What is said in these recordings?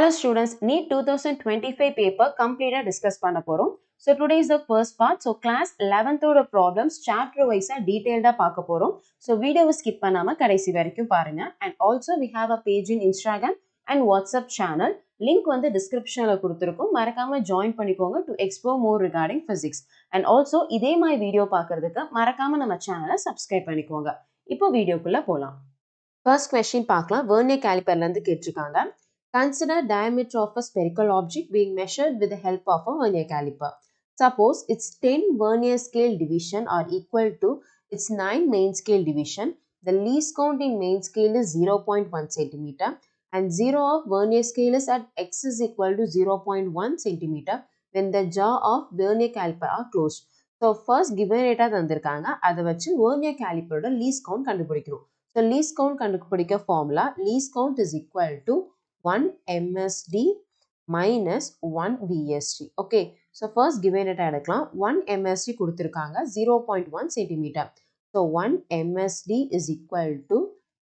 Hello students, NEET 2025 paper completed discuss பண்ண போறோம். So today is the first part. So class 11th ஓட problems chapter wise detailed பார்க்க போறோம். So video skip பண்ணாம கடைசி வரைக்கும் பாருங்க. And also we have a page in Instagram and WhatsApp channel. Link வந்து descriptionல கொடுத்திருக்கோம். மறக்காம join பண்ணிக்கோங்க to explore more regarding physics. And also இதே மாதிரி வீடியோ பார்க்கிறதுக்கு மறக்காம நம்ம சேனலை subscribe பண்ணிக்கோங்க. இப்போ வீடியோக்குள்ள போலாம். First question பார்க்கலாம். வெர்னியர் காலிப்பர்ல இருந்து கேட்டிருக்காங்க. Consider diameter of a spherical object being measured with the help of a vernier caliper. Suppose its 10 vernier scale division are equal to its 9 main scale division. The least count in main scale is 0.1 cm and 0 of vernier scale is at x is equal to 0.1 cm when the jaw of vernier caliper are closed. So first given data தந்திருக்காங்க. அதை வச்சு vernier caliper least count கண்டுபிடிக்கணும். So least count கண்டுபிடிக்க formula least count is equal to 1 MSD minus 1 VSD. Okay. So first given data எடுக்கலாம். 1 MSD கொடுத்திருக்காங்க 0.1 cm. So 1 MSD is equal to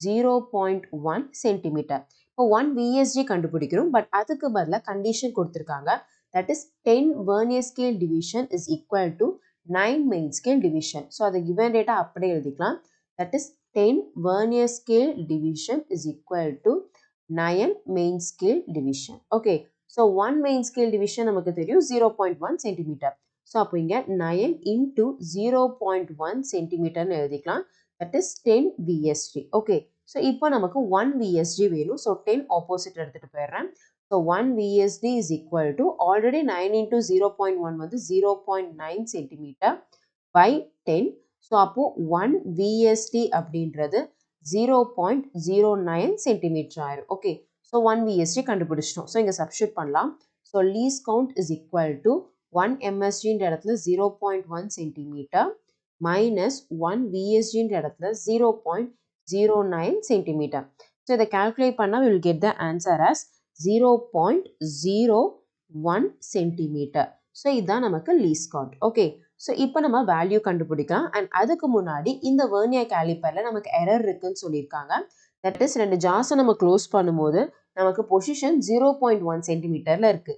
0.1 cm. இப்போ 1 VSD கண்டுபிடிக்கிறோம். But அதுக்கு பதிலா condition கொடுத்திருக்காங்க. That is 10 vernier scale division is equal to 9 main scale division. So அது given data அப்படியே எழுதிக்கலாம். That is 10 vernier scale division is equal to 9 main scale division. Okay. So 1 main scale division நமக்கு தெரியும் 0.1 cm. So அப்போ இங்க 9 into 0.1 cm எழுதிக்கலாம். That is 10 VSD. Okay. So இப்போ நமக்கு 1 VSD வேணும். So 10 opposite எடுத்துட்டு போயிடுறேன். So 1 VSD is equal to already 9 into 0.1 வந்து 0.9 cm by 10. So அப்போ 1 VSD அப்படின்றது 0.09 cm ஆயிரும். Okay. So 1 VSD கண்டுபிடிச்சிட்டோம். So இங்க substitute பண்ணலாம். So least count is equal to 1 MSD ன்ற இடத்துல 0.1 cm minus 1 VSD ன்ற இடத்துல 0.09 cm. So இதை calculate பண்ணா we will get the answer as 0.01 cm. So இதுதான் நமக்கு least count. Okay. So இப்போ நம்ம வேல்யூ கண்டுபிடிக்கலாம் and அதுக்கு முன்னாடி இந்த வெர்னியர் காலிப்பர்ல நமக்கு எரர் இருக்குன்னு சொல்லியிருக்காங்க. தட் இஸ் ரெண்டு ஜாஸை நம்ம க்ளோஸ் பண்ணும்போது நமக்கு பொசிஷன் 0.1 சென்டிமீட்டர்ல இருக்கு.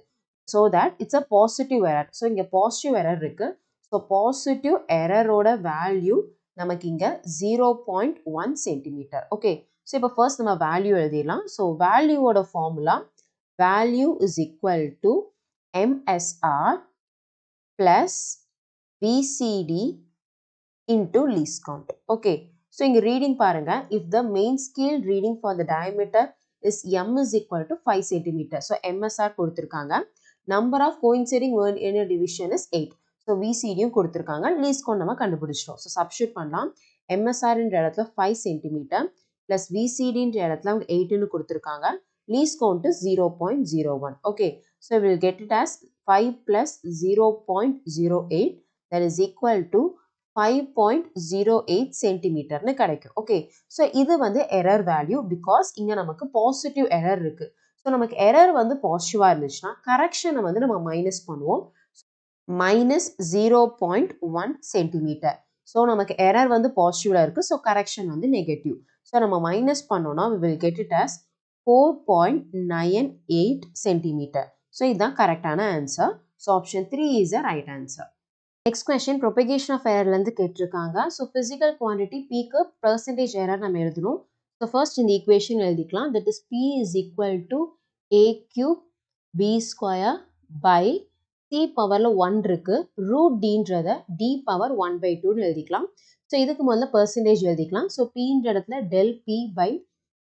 So that it's a positive error. So இங்கே பாசிட்டிவ் எரர் இருக்கு. ஸோ பாசிட்டிவ் எரரோட வேல்யூ நமக்கு இங்கே 0.1 சென்டிமீட்டர். ஓகே. ஸோ இப்போ ஃபர்ஸ்ட் நம்ம வேல்யூ எழுதிடலாம். ஸோ வேல்யூவோட formula value is equal to MSR plus VCD into least count. Okay. So இங்க reading பாருங்க. If the main scale reading for the diameter is M is equal to 5 cm. So MSR கொடுத்திருக்காங்க. Number of coinciding vernier division is 8. So VCD கொடுத்திருக்காங்க. Least count நம்ம கண்டுபிடிச்சிட்டோம். So substitute பண்ணலாம். MSR ன்ற இடத்துல 5 cm plus VCD ன்ற இடத்துல 8 ன்னு கொடுத்திருக்காங்க. Least count is 0.01. Okay. So we will get it as 5 plus 0.08 that is equal to 5.08 சென்டிமீட்டர்னு கிடைக்கும். ஓகே. ஸோ இது வந்து எரர் வேல்யூ பிகாஸ் இங்கே நமக்கு பாசிட்டிவ் எரர் இருக்கு. ஸோ நமக்கு எரர் வந்து பாசிட்டிவாக இருந்துச்சுன்னா கரெக்ஷனை வந்து நம்ம மைனஸ் பண்ணுவோம். Minus 0.1 centimetre. ஸோ நமக்கு எரர் வந்து பாசிட்டிவ்ல இருக்கு. ஸோ கரெக்ஷன் வந்து நெகட்டிவ். ஸோ நம்ம மைனஸ் பண்ணோம்னா we will get it as 4.98 centimetre. So இதுதான் கரெக்டான answer. So option 3 is the right answer. Next question, propagation of error லந்து கேட்டிருக்காங்க. So physical quantity P க்கு percentage error நம்ம எழுதணும். So first இந்த equation எழுதிக்கலாம். That is P is equal to A cube B square by C powerல 1 இருக்கு. root D ன்றத D power 1 by 2 எழுதிக்கலாம். So இதுக்கு முதல்ல percentage எழுதிக்கலாம். So P ன்ற இடத்துல del P by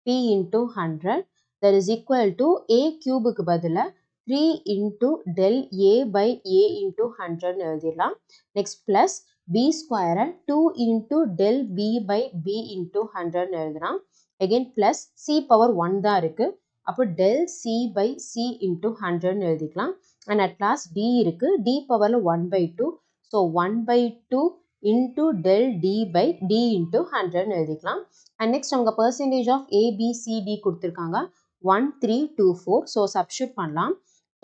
P into 100 that is equal to A cube க்கு பதிலா 3 into del A by A into 100 எழுதிடலாம். Next plus B square 2 into del B by B into 100 எழுதலாம். Again plus C power 1 தான் இருக்கு. அப்போ del C by C into 100 எழுதிக்கலாம். And at last D இருக்கு. D powerல 1 by 2. So 1 by 2 into del D by D into 100 எழுதிக்கலாம். And next அவங்க percentage of A, B, C, D கொடுத்திருக்காங்க. 1, 3, 2, 4. So substitute பண்ணலாம்.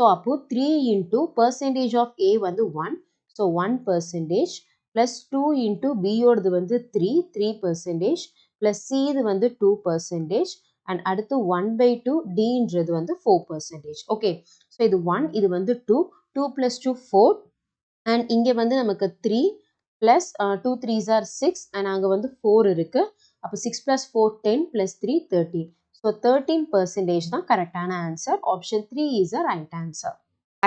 So அப்போ 3 into percentage of A வந்து 1. So 1% plus 2 into B ஓடது வந்து 3 percentage plus C இது வந்து 2% and அடுத்து 1/2 dன்றது வந்து 4%. ஓகே, ஸோ இது 1, இது வந்து 2, 2 + 2 4, அண்ட் இங்கே வந்து நமக்கு 3 ப்ளஸ் 2 3s are 6, அண்ட் அங்கே வந்து 4 இருக்கு. அப்போ 6 + 4 10 + 3 13. ஸோ 13% தான் கரெக்டான answer. Option 3 is a right answer.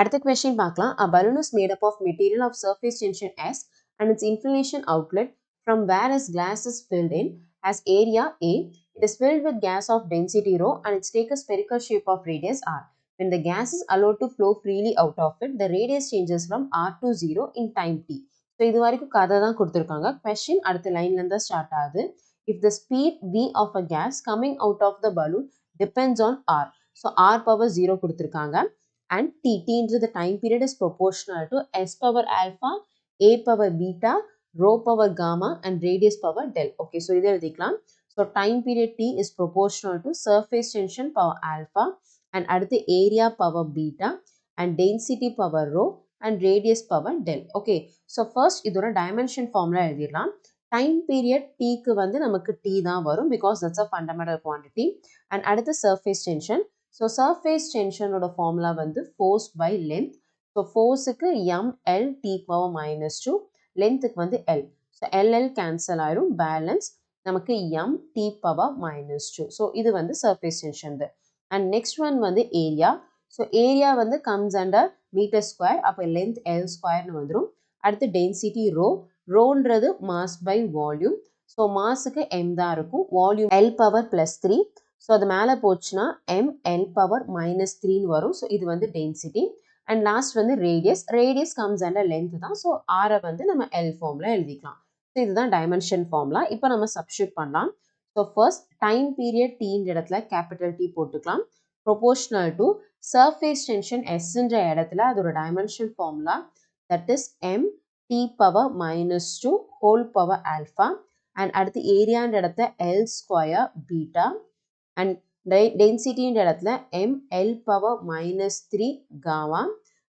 அடுத்த கொஸ்டின் பார்க்கலாம். A balloon is made up of material of surface tension S and its inflation outlet from where its glass is filled in has area A. It is filled with gas of density rho and it takes a spherical shape of radius r. When the gas is allowed to flow freely out of it, the radius changes from r to 0 in time t. So இது வரைக்கும் கதை தான் கொடுத்துருக்காங்க. Question அடுத்த லைன்ல இருந்து start ஆகுது. If the speed v of a gas coming out of the balloon depends on r. So r power 0 கொடுத்துருக்காங்க. And t into the time period is proportional to s power alpha, a power beta, rho power gamma and radius power del. Okay, so இது எழுதிக்கலாம். So time period t is proportional to surface tension power alpha and அடுத்து area power beta and density power rho and radius power del. Okay, so first இதோட dimension formula எழுதிடலாம். Time period t க்கு வந்து நமக்கு t தான் வரும் because that's a fundamental quantity. And அடுத்து surface tension. So surface tension ஓட formula வந்து force by length. So forceக்கு ml t power -2, lengthக்கு வந்து L. So LL cancel ஆயிரும், balance நமக்கு m t power -2. So இது வந்து surface tension. And next one வந்து area. So area வந்து comes under meter square. அப்போ length L square வந்துரும். அடுத்து density rho. Rhoன்றது mass by volume. So massக்கு m தான் இருக்கும். Volume L power +3. ஸோ அது மேலே போச்சுன்னா ml பவர் -3 வரும். ஸோ இது வந்து டென்சிட்டி. அண்ட் லாஸ்ட் வந்து ரேடியஸ் கம்ஸ் அண்டர் லென்த் தான். ஸோ ஆரை வந்து நம்ம எல் ஃபார்மில் எழுதிக்கலாம். ஸோ இதுதான் டைமென்ஷன் ஃபார்முலா. இப்போ நம்ம சப்ஸ்டியூட் பண்ணலாம். ஸோ ஃபர்ஸ்ட் டைம் பீரியட் டீன்ற இடத்துல கேபிட்டல் டி போட்டுக்கலாம். ப்ரொபோர்ஷனல் டு சர்ஃபேஸ் டென்ஷன் எஸ்ன்ற இடத்துல அதோட dimension formula that is m t power -2 whole power alpha. And அடுத்து ஏரியான்ற இடத்துல L square beta. And density in இடத்துல ml power -3 gamma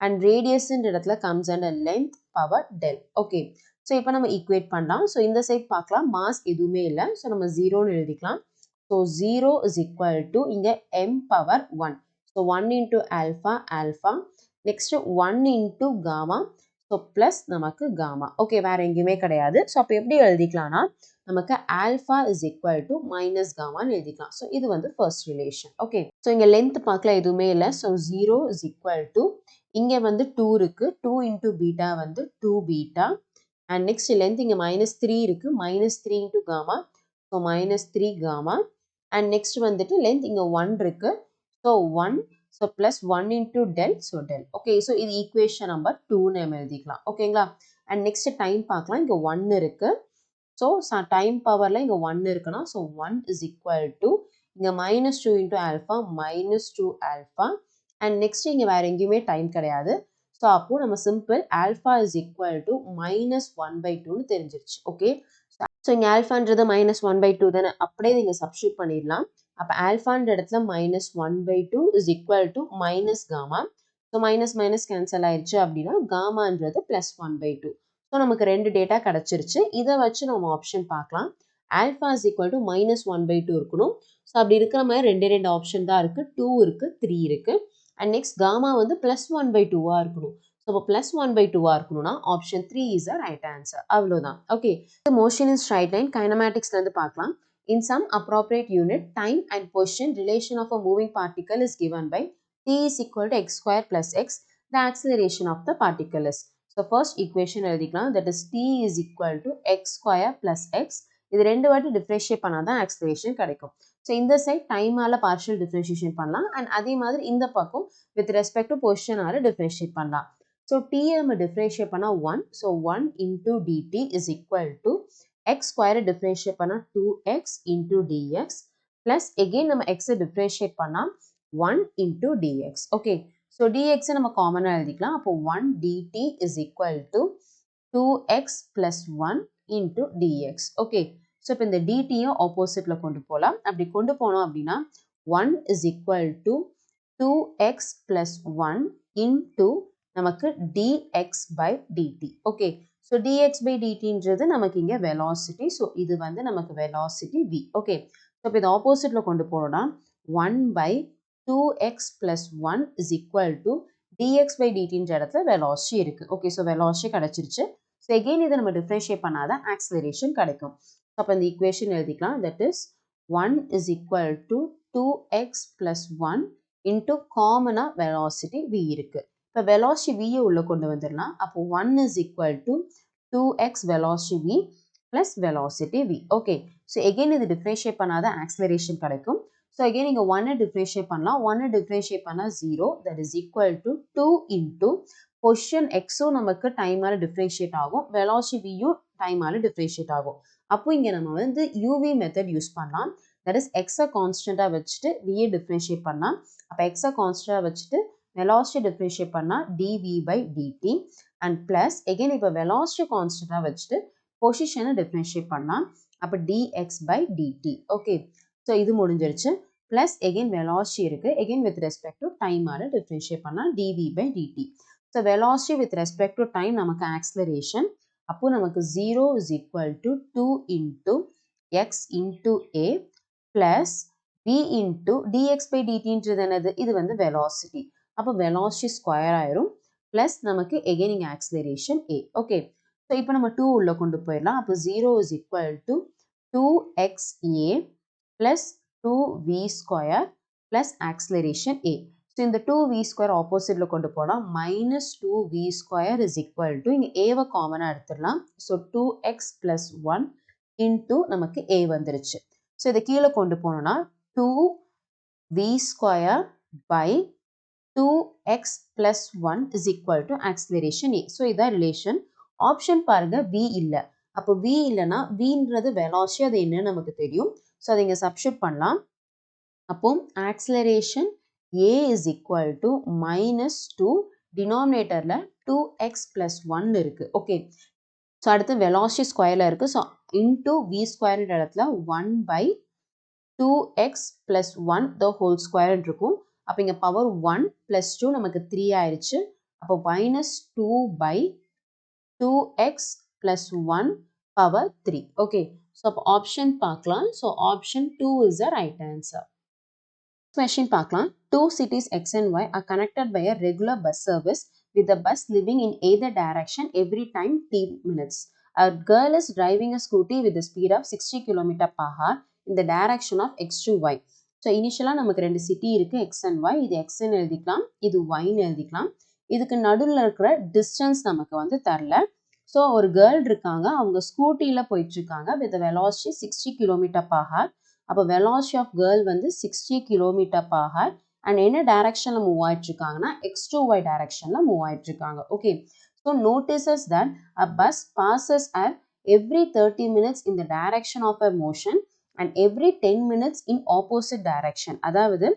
and radius in இடத்துல comes under length power del. Okay, so இப்போ நம்ம equate பண்ணலாம். So இந்த side பார்க்கலாம், mass எதுவுமே இல்லை. So நம்ம 0ன்னு எழுதிக்கலாம். So 0 is equal to இங்க m power 1. So 1 into alpha. Next 1 into gamma. So plus நமக்கு gamma. Okay, வேற எங்கேயுமே கிடையாது. So அப்போ எப்படி எழுதிக்கலாம்னா நமக்கு alpha is equal to minus gamma எழுதிக்கலாம். So இது வந்து first relation. Okay, so இங்க length பார்க்கல எதுவுமே இல்லை. So 0 is equal to இங்க வந்து 2 இருக்கு. 2 into beta வந்து 2 beta. And next length இங்க -3 இருக்கு. -3 into gamma. So -3 gamma. And next வந்துட்டு length இங்க 1 இருக்கு. So 1. So plus 1 into del. So del. Okay, so இது equation number 2 நம்ம எழுதிக்கலாம். ஓகேங்களா? And next time பார்க்கலாம். இங்க 1 இருக்கு. So time powerல இங்க 1 இருக்குன்னா. So 1 is equal to இங்க -2 into alpha -2 alpha. And next இங்க வேற எங்கேயுமே time கிடையாது. So அப்போ நம்ம simple alpha is equal to -1/2ன்னு தெரிஞ்சிருச்சு. ஓகே, ஸோ இங்கே ஆல்ஃபான்றது -1/2 தானே, அப்படியே நீங்கள் சப்ஸ்டியூட் பண்ணிடலாம். அப்போ ஆல்ஃபான்ற இடத்துல -1/2 is equal to minus gamma. So minus cancel ஆயிடுச்சு அப்படின்னா காமான்றது +1/2. ஸோ நமக்கு ரெண்டு டேட்டா கிடச்சிருச்சு. இதை வச்சு நம்ம ஆப்ஷன் பார்க்கலாம். ஆல்ஃபா இஸ் ஈக்குவல் டு -1/2 இருக்கணும். ஸோ அப்படி இருக்கிற மாதிரி ரெண்டு ஆப்ஷன் தான் இருக்குது. 2 இருக்குது, 3 இருக்குது. அண்ட் நெக்ஸ்ட் காமா வந்து +1/2 இருக்கணும். ஸோ இப்போ +1/2 இருக்கணும்னா option 3 is a right answer. அவ்வளோதான். Okay, motion in straight line kinematicsல இருந்து பார்க்கலாம். In some appropriate unit, time and position relation of a moving particle is given by t is equal to x square plus x. The acceleration of the particle is. So first equation எழுதிக்கலாம். That is t is equal to x square plus x. இது ரெண்டு வாட்டி differentiate பண்ணாதான் acceleration கிடைக்கும். So இந்த side டைமால partial differentiation பண்ணலாம். And அதே மாதிரி இந்த பக்கம் வித் ரெஸ்பெக்ட் டு பொசிஷனால டிஃபரன்ஷியேட் பண்ணலாம். So t நம்ம differentiate பண்ணா 1. So 1 into dt is equal to x square differentiate பண்ணா 2x into dx plus again நம்ம x differentiate பண்ணா 1 into dx. Okay, so dx நம்ம common எழுதிக்கலாம். அப்போ 1 dt is equal to 2x plus 1 into dx. Okay, so இப்போ இந்த dt oppositeல கொண்டு போலாம். அப்படி கொண்டு போனோம் அப்படின்னா 1 is equal to 2x plus 1 into நமக்கு dx by dt. Okay, so dx by dtன்றது நமக்கு இங்க velocity. So இது வந்து நமக்கு velocity v. Okay, ஸோ இப்போ இது ஆப்போசிட்டில் கொண்டு போனோம்னா 1 by 2x plus 1 is equal to dx by dtன்ற இடத்துல velocity இருக்குது. ஓகே, ஸோ velocity கிடச்சிருச்சு. ஸோ எகெயின் இதை நம்ம டிஃப்ரென்ஷியேட் பண்ணாதான் ஆக்சிலரேஷன் கிடைக்கும். ஸோ அப்போ இந்த ஈக்குவேஷன் எழுதிக்கலாம். That is 1 is equal to 2x plus 1 into காமனாக velocity v இருக்குது. இப்போ velocity v உள்ள கொண்டு வந்துடலாம். அப்போ 1 is equal to 2x velocity v plus velocity v. Okay, so again இது differentiate பண்ணாதான் acceleration கிடைக்கும். So again இங்க 1 differentiate பண்ணலாம். 1 differentiate பண்ணா 0, that is equal to 2 into position x நமக்கு time ஆல differentiate ஆகும், velocity v time ஆல differentiate ஆகும். அப்போ இங்க நம்ம வந்து uv method யூஸ் பண்ணலாம். that is x கான்ஸ்டன்டா வச்சுட்டு v differentiate பண்ணலாம். அப்போ x கான்ஸ்டன்டா வச்சுட்டு velocity differentiate பண்ணா dv by dt and plus again இப்போ velocity கான்ஸ்டன்டா வச்சுட்டு பொசிஷனை டிஃபரன்ஷியேட் பண்ணலாம். அப்போ dx by dt. Okay, so இது முடிஞ்சிருச்சு. ப்ளஸ் எகெயின் வெலாசிட்டி இருக்குது. எகெயின் வித் ரெஸ்பெக்ட் டு டைமால் டிஃபரன்ஷியேட் பண்ணலாம் dv by dt. So velocity with respect to time நமக்கு ஆக்சிலரேஷன். அப்போ நமக்கு 0 is equal to 2 into x into a plus v into dx by dtன்றது என்னது? இது வந்து வெலாசிட்டி. அப்போ வெலாசிட்டி ஸ்கொயர் ஆயிரும். ப்ளஸ் நமக்கு எகெயின் இங்கே ஆக்சிலரேஷன் a. ஓகே, ஸோ இப்போ நம்ம 2 உள்ள கொண்டு போயிடலாம். அப்போ 0 is equal to 2xa plus 2v square plus acceleration a. So இந்த 2v square ஆப்போசிட்டில் கொண்டு போனால் minus 2v square is equal to இங்கே ஏவை காமனாக எடுத்துடலாம். ஸோ 2x plus 1 into நமக்கு a வந்துருச்சு. ஸோ இதை கீழே கொண்டு போனோம்னா 2v square by 2x plus 1 is equal to acceleration a. So இதான் ரிலேஷன். ஆப்ஷன் பாருங்க v இல்லை. அப்போ v இல்லைன்னா vன்றது வெலாசிட்டி, அது என்னன்னு நமக்கு தெரியும். ஸோ அதை இங்கே சப்ஸ்டிட்யூட் பண்ணலாம். அப்போ acceleration a is equal to minus 2, டினாமினேட்டரில் 2x plus 1 இருக்குது. ஓகே, ஸோ அடுத்து வெலாசிட்டி ஸ்கொயரில் இருக்குது. ஸோ இன்டூ v ஸ்கொயர் இடத்துல 1 by 2x plus 1 the whole square இருக்கும். அப்போ இங்கே பவர் 1 plus 2 நமக்கு 3 ஆயிடுச்சு. அப்போ minus 2 by 2x plus 1 power 3. Okay, so option பார்க்கலாம். So option 2 is the right answer. Question பார்க்கலாம். Two cities x and y are connected by a regular bus service with the bus leaving in either direction every time 10 minutes. A girl is driving a scooty with the speed of 60 km per hour in the direction of x to y. So initially நமக்கு ரெண்டு city இருக்கு x and y. இது x ன்னு எழுதிக்கலாம், இது y ன்னு எழுதிக்கலாம். இதுக்கு நடுவில் இருக்கிற டிஸ்டன்ஸ் நமக்கு வந்து தரல. ஸோ ஒரு கேர்ள் இருக்காங்க, அவங்க ஸ்கூட்டியில் போயிட்டுருக்காங்க with velocity 60 km per hour. அப்போ வெலாசிட்டி ஆஃப் கேர்ள் வந்து 60 km per hour அண்ட் என்ன டைரக்ஷனில் மூவ் ஆகிட்டுருக்காங்கன்னா எக்ஸ் டு ஒய் டைரக்ஷனில் மூவ் ஆகிட்டுருக்காங்க. Okay, so notices that a bus passes at every 30 minutes in the direction of a motion and every 10 minutes in opposite direction. அதாவது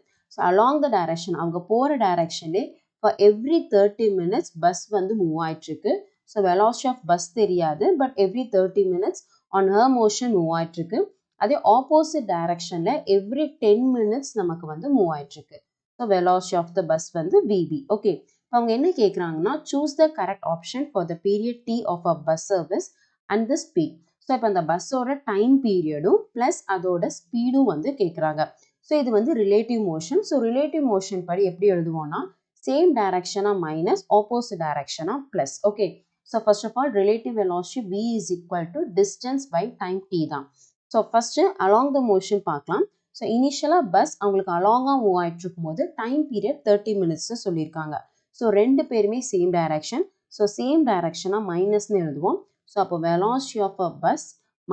along the direction, அவங்க போகிற டைரக்ஷன்லே for every 30 minutes bus வந்து move ஆகிட்டுருக்கு. So velocity of bus தெரியாது, but every 30 minutes on her motion move ஆகிட்டுருக்கு. அதே opposite டைரக்ஷனில் every 10 minutes நமக்கு வந்து மூவ் ஆகிட்டுருக்கு. So velocity of the bus வந்து விபி. ஓகே, அவங்க என்ன கேட்குறாங்கன்னா choose the correct option for the period T of a bus service and the speed. So இப்போ அந்த பஸ்ஸோட டைம் பீரியடும் ப்ளஸ் அதோட ஸ்பீடும் வந்து கேட்குறாங்க. ஸோ இது வந்து relative motion. So relative motion படி எப்படி எழுதுவோம்னா சேம் டைரக்ஷனாக மைனஸ், ஆப்போசிட் டைரக்ஷனாக plus. Okay, so first of all relative velocity v is equal to distance by time t தான். so first along the motion பார்க்கலாம். so initially bus அவங்களுக்கு along move ஆயிட்டு இருக்கும்போது time period 30 minutes சொல்லியிருக்காங்க. so ரெண்டு பேருமே same direction. so same direction மைனஸ்னு எழுதுவோம். so அப்போ velocity of a bus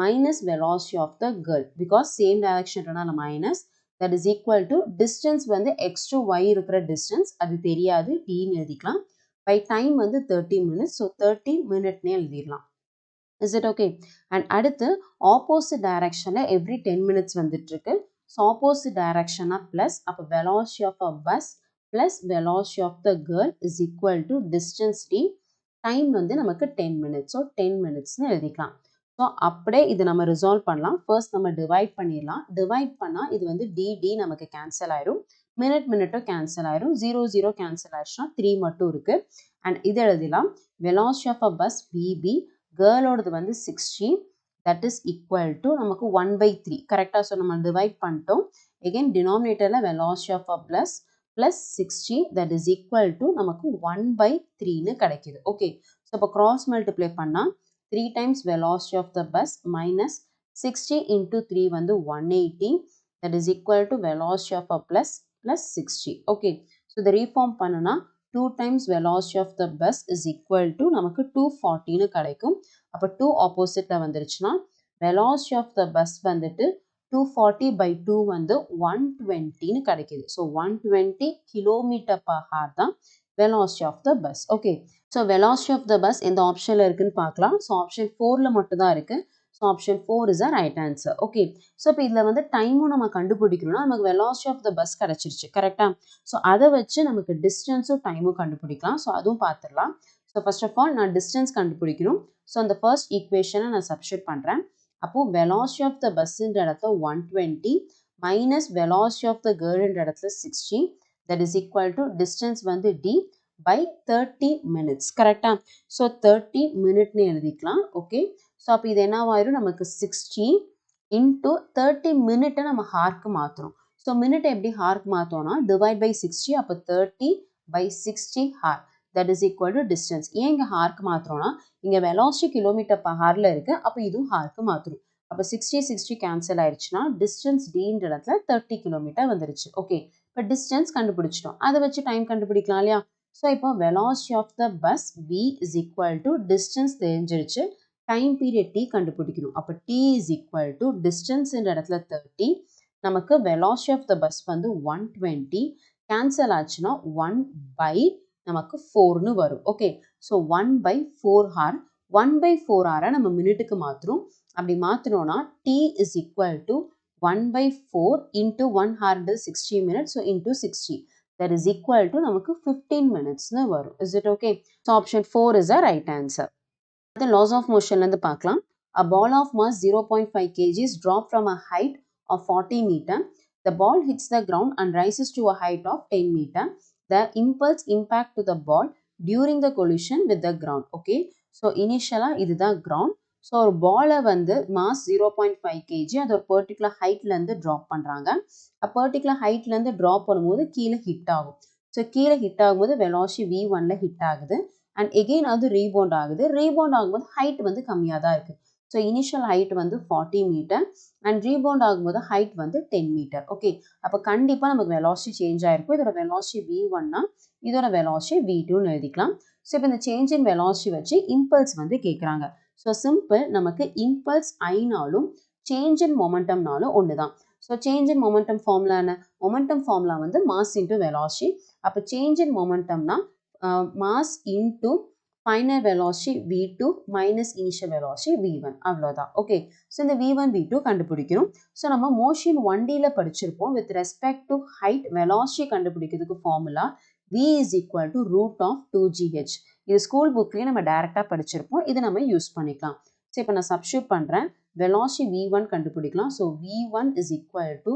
minus velocity of the girl because same direction minus, that is equal to distance வந்து x to y இருக்கிற distance அது தெரியாது, t ன்னு எழுதிக்கலாம். by time வந்து 30 minutes. so 30 minute னே எழுதிடலாம். is it okay? and அடுத்து opposite direction every 10 minutes வந்துட்டு இருக்கு. so opposite direction plus அப்போ velocity of a bus plus velocity of the girl is equal to distance t. time வந்து நமக்கு 10 minutes. so 10 minutes னு எழுதிக்கலாம். ஸோ அப்படியே இது நம்ம ரிசால்வ் பண்ணலாம். ஃபர்ஸ்ட் நம்ம டிவைட் பண்ணிடலாம். டிவைட் பண்ணால் இது வந்து டி நமக்கு கேன்சல் ஆயிரும், மினிட்டும் கேன்சல் ஆயிரும், 0 கேன்சல் ஆயிடுச்சுன்னா 3 மட்டும் இருக்கு. அண்ட் இது எழுதிடலாம். Velocity of a bus VB, கேர்ளோடது வந்து 60, that is equal to நமக்கு 1/3 கரெக்டா. ஸோ நம்ம டிவைட் பண்ணிட்டோம். again denominatorல velocity of a plus 60 that is equal to நமக்கு 1/3 கிடைக்குது. ஓகே, ஸோ இப்போ cross multiply பண்ணா 3 times velocity of the bus minus 60 into 3 வந்து 180 that is equal to velocity of a plus 60. Okay, so இதை reform பண்ணனா 2 times velocity of the bus is equal to நமக்கு 240 கிடைக்கும். அப்போ 2 ஆப்போசிட்ல வந்துருச்சுன்னா velocity of the bus வந்துட்டு 240/2 வந்து 120 கிடைக்குது. ஸோ 120 km/h தான் velocity of the bus. Okay, so velocity of the bus எந்த ஆப்ஷனில் இருக்குன்னு பார்க்கலாம். ஸோ ஆப்ஷன் 4ல மட்டும் தான் இருக்கு. So option 4 is a right answer. Okay, so இப்போ இதில் வந்து டைமும் நம்ம கண்டுபிடிக்கணும்னா நமக்கு velocity of the bus கிடைச்சிருச்சு கரெக்டா. ஸோ அதை வச்சு நமக்கு டிஸ்டன்ஸும் டைமும் கண்டுபிடிக்கலாம். ஸோ அதுவும் பார்த்துடலாம். ஸோ ஃபர்ஸ்ட் ஆஃப் ஆல் நான் டிஸ்டன்ஸ் கண்டுபிடிக்கணும். ஸோ அந்த ஃபர்ஸ்ட் ஈக்குவேஷனை நான் சப்ஸ்டியூட் பண்ணுறேன். அப்போது velocity of the busன்ற இடத்துல 120 மைனஸ் velocity of the girlன்ற இடத்துல 60 that is equal to distance வந்து d by 30 minutes கரெக்டா. ஸோ 30 மினிட்னு எழுதிக்கலாம். ஓகே, ஸோ அப்போ இது என்னவாயிரும் நமக்கு 60 into 30 மினிட்டை நம்ம ஹார்க்கு மாற்றுறோம். ஸோ மினிட் எப்படி ஹார்க்கு மாற்றோம்னா டிவைட் பை 60 அப்போ 30/60 hour that is equal to distance. ஏன் இங்கே ஹார்க்கு மாற்றுறோம்னா இங்கே velocity km/hல இருக்குது. அப்போ இதுவும் ஹார்க்கு மாற்றுறோம். அப்போ 60 கேன்சல் ஆயிடுச்சுன்னா டிஸ்டன்ஸ் டின்ற இடத்துல 30 கிலோமீட்டர் வந்துருச்சு. ஓகே, இப்போ டிஸ்டன்ஸ் கண்டுபிடிச்சிட்டோம். அதை வச்சு டைம் கண்டுபிடிக்கலாம் இல்லையா. ஸோ இப்போ velocity of the bus v is equal to distance தெரிஞ்சிருச்சு. டைம் பீரியட் t கண்டுபிடிக்கணும். அப்போ t is equal to distance இந்த இடத்துல 30. நமக்கு velocity of the bus வந்து 120 கேன்சல் ஆச்சுன்னா 1 நமக்கு 4ன்னு வரும். ஓகே, ஸோ 1/4 ஹார் 1/4 ஹாரை நம்ம மினிட்டுக்கு மாற்றுறோம். அப்படி மாற்றினோன்னா t is equal to 1/4 into 1 ஹார்ன்றது 60 minutes. So into 60 that is equal to நமக்கு 15 minutesன்னு வரும். Is it okay? So option 4 is a right answer. The laws of motionலேருந்து பார்க்கலாம். A ball of mass 0.5 kg is dropped from a height of 40 meter. The ball hits the ground and rises to a height of 10 meter. The impulse impact to the ball during the collision with the ground. Okay, so initially இதுதான் ground. So ஒரு பாலை வந்து mass 0.5 kg அது ஒரு particular ஹைட்லேருந்து drop பண்ணுறாங்க. Particular ஹைட்லேருந்து drop பண்ணும்போது கீழே hit ஆகும். ஸோ கீழே ஹிட் ஆகும்போது velocity v1ல ஹிட் ஆகுது அண்ட் எகெயின் அது ரீபவுண்ட் ஆகுது. ரீபவுண்ட் ஆகும்போது ஹைட் வந்து கம்மியாக தான் இருக்குது. ஸோ இனிஷியல் ஹைட் வந்து 40 மீட்டர் அண்ட் ரீபவுண்ட் ஆகும்போது ஹைட் வந்து 10 மீட்டர். ஓகே, அப்போ கண்டிப்பாக நமக்கு velocity சேஞ்ச் ஆகிருக்கும். இதோட velocity v1னா இதோட velocity v2ன்னு எழுதிக்கலாம். ஸோ இப்போ இந்த சேஞ்ச் இன் velocity வச்சு இம்பல்ஸ் வந்து கேட்குறாங்க. ஸோ சிம்பிள், நமக்கு இம்பல்ஸ் ஐனாலும் சேஞ்ச் இன் மொமெண்டம்னாலும் ஒன்று தான். So change in momentum formula என்ன? மொமெண்டம் ஃபார்முலா வந்து மாஸ் இன்ட்டு velocity. அப்போ சேஞ்ச் இன் மொமெண்டம்னா mass into final velocity v2 minus initial velocity v1 அவ்வளோதான். ஓகே, ஸோ இந்த v1 v2 கண்டுபிடிக்கணும். ஸோ நம்ம மோஷன் 1Dல படிச்சிருப்போம். With respect to height velocity கண்டுபிடிக்கிறதுக்கு formula v is equal to root of 2gh. இது ஸ்கூல் புக்லேயே நம்ம டைரெக்டாக படிச்சிருப்போம். இது நம்ம யூஸ் பண்ணிக்கலாம். ஸோ இப்போ நான் சப்ஸ்டியூட் பண்ணுறேன். velocity v1 கண்டுபிடிக்கலாம். So v1 is equal to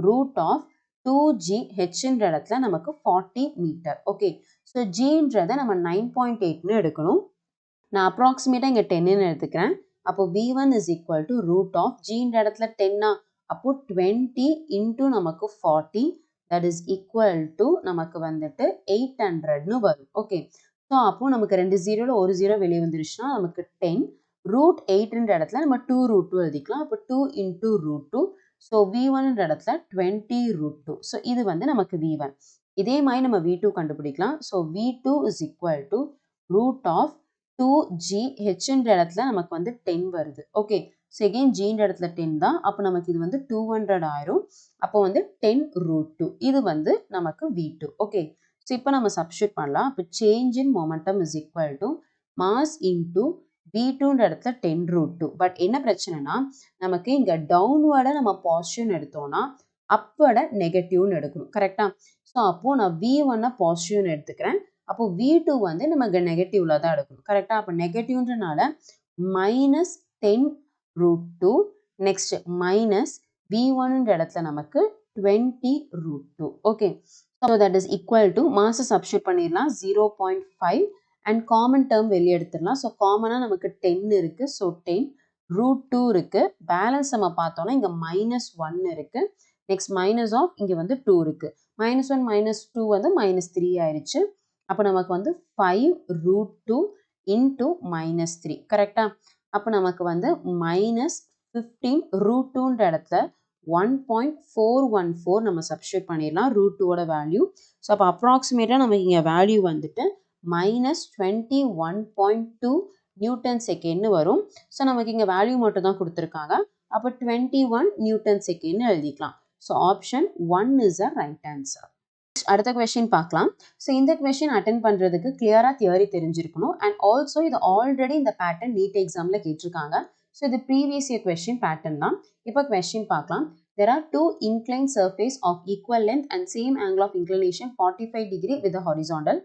root of 2gh இடத்துல நமக்கு 40 மீட்டர். ஓகே, ஸோ ஜின்றதை நம்ம 9.8ன்னு எடுக்கணும். நான் அப்ராக்சிமேட்டாக இங்கே 10ன்னு எடுத்துக்கிறேன். அப்போ v1 is equal to root of ஜின்ற இடத்துல 10னா அப்போ 20 into நமக்கு 40 that is equal to நமக்கு வந்துட்டு 800ன்னு வரும். ஓகே, ஸோ அப்போ நமக்கு 2 0ல ஒரு 0 வெளியே வந்துருச்சுன்னா நமக்கு 10 ரூட் 8ன்ற இடத்துல நம்ம 2 root 2 எழுதிக்கலாம். அப்போ 2 into root 2. ஸோ v1ன்ற இடத்துல 20 root 2. ஸோ இது வந்து நமக்கு v1. இதே மாதிரி நம்ம v2 கண்டுபிடிக்கலாம். So v2 is equal to root of 2gh இடத்துல நமக்கு வந்து 10 வருது. ஓகே, ஸோ எகெயின் ஜின்ற இடத்துல 10 தான். அப்போ நமக்கு இது வந்து 200 ஆயிரும். அப்போ வந்து 10 root 2. இது வந்து நமக்கு v2. ஓகே, ஸோ இப்போ நம்ம சப்ஸ்டியூட் பண்ணலாம். அப்போ change in momentum is equal to mass into v2ன்ற இடத்துல 10 root 2. பட் என்ன பிரச்சனைனா நமக்கு இங்கே டவுன்வர்டை நம்ம பாசிட்டிவ்னு எடுத்தோம்னா அப்வர்டை நெகட்டிவ்னு எடுக்கணும். கரெக்டா? ஸோ அப்போது நான் v1 பாசிட்டிவ்னு எடுத்துக்கிறேன். அப்போ v2 வந்து நமக்கு நெகட்டிவ்ல தான் எடுக்கணும். கரெக்டா? அப்போ நெகட்டிவ்ன்றனால மைனஸ் 10 root 2 நெக்ஸ்ட் மைனஸ் v1ன்ற இடத்துல நமக்கு 20 root 2. Okay, so that is equal to மாஸை சப்ஸ்டியூட் பண்ணிடலாம் 0.5 அண்ட் காமன் டேர்ம் வெளியே எடுத்துடலாம். ஸோ காமனாக நமக்கு 10 இருக்குது. ஸோ 10 ரூட் டூ இருக்கு. பேலன்ஸ் நம்ம பார்த்தோம்னா இங்கே -1 இருக்கு. நெக்ஸ்ட் மைனஸ் ஆஃப் இங்கே வந்து 2 இருக்கு. -1 -2 வந்து -3 ஆயிடுச்சு. அப்போ நமக்கு வந்து 5 ரூட் டூ இன்டூ -3 கரெக்டா? அப்போ நமக்கு வந்து -15 ரூட் டூன்ற இடத்துல 1.414 நம்ம சப்ஸ்டியூட் பண்ணிடலாம் ரூட் டூவோட வேல்யூ. ஸோ அப்போ அப்ராக்சிமேட்டாக நமக்கு இங்கே வேல்யூ வந்துட்டு -21.2 நியூட்டன் செகண்ட்னு வரும். ஸோ நமக்கு இங்கே வேல்யூ மட்டும் தான் கொடுத்துருக்காங்க. அப்போ 21 நியூட்டன் செகண்ட்னு எழுதிக்கலாம். So option 1 is a right answer. அடுத்த கொஸ்டின் பார்க்கலாம். ஸோ இந்த கொஸ்டின் அட்டென்ட் பண்ணுறதுக்கு கிளியராக தியரி தெரிஞ்சிருக்கணும். அண்ட் ஆல்சோ இது ஆல்ரெடி இந்த பேட்டர்ன் நீட் எக்ஸாமில் கேட்டிருக்காங்க. ஸோ இது ப்ரீவியஸ் இயர் கொஸ்டின் பேட்டர்ன் தான். இப்போ கொஸ்டின் பார்க்கலாம். There are two inclined surface of equal length and same angle of inclination 45 degree with the horizontal.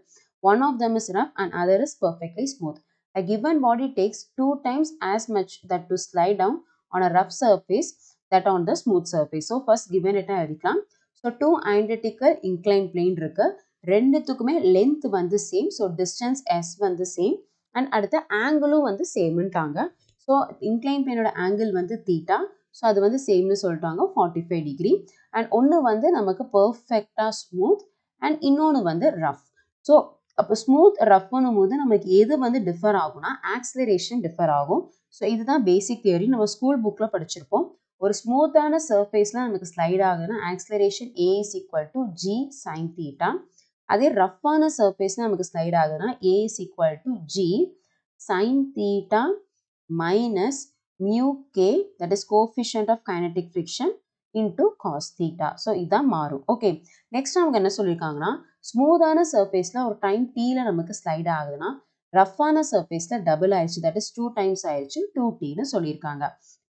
One of them is rough and other is perfectly smooth. A given body takes 2 times as much that to slide down on a rough surface that on the smooth surface. So first given it எழுதிக்கலாம். So two identical incline plane இருக்கு. ரெண்டுத்துக்குமே length வந்து same. So distance S வந்து same. And அடுத்த ஆங்கிளும் வந்து சேம்ன்ட்டாங்க. So incline பிளேனோட ஆங்கிள் வந்து தீட்டா. ஸோ அது வந்து சேம்னு சொல்லிட்டாங்க 45 டிகிரி. அண்ட் ஒன்று வந்து நமக்கு பர்ஃபெக்டாக ஸ்மூத் அண்ட் இன்னொன்று வந்து ரஃப். ஸோ அப்போ ஸ்மூத் ரஃப்னும் போது நமக்கு எது வந்து டிஃபர் ஆகும்னா ஆக்சிலரேஷன் டிஃபர் ஆகும். ஸோ இதுதான் பேசிக் தியரி. நம்ம ஸ்கூல் புக்கில் படிச்சிருப்போம். ஒரு ஸ்மூத்தான சர்ஃபேஸ்ல நமக்கு ஸ்லைட் ஆகுதுன்னா acceleration A is equal to G sin theta. அதே ரஃப்பான சர்ஃபேஸ்ல நமக்கு ஸ்லைட் ஆகுதுன்னா A is equal to G sin theta minus mu K, that is coefficient of kinetic friction into cos theta. So இதான் மாறும். ஓகே, நெக்ஸ்ட் நமக்கு என்ன சொல்லியிருக்காங்கன்னா ஸ்மூத்தான சர்ஃபேஸ்ல ஒரு time Tல நமக்கு ஸ்லைட் ஆகுதுன்னா ரஃப்பான சர்ஃபேஸ்ல டபுள் ஆயிடுச்சு, தட் இஸ் 2 times ஆயிடுச்சு 2Tன்னு சொல்லியிருக்காங்க.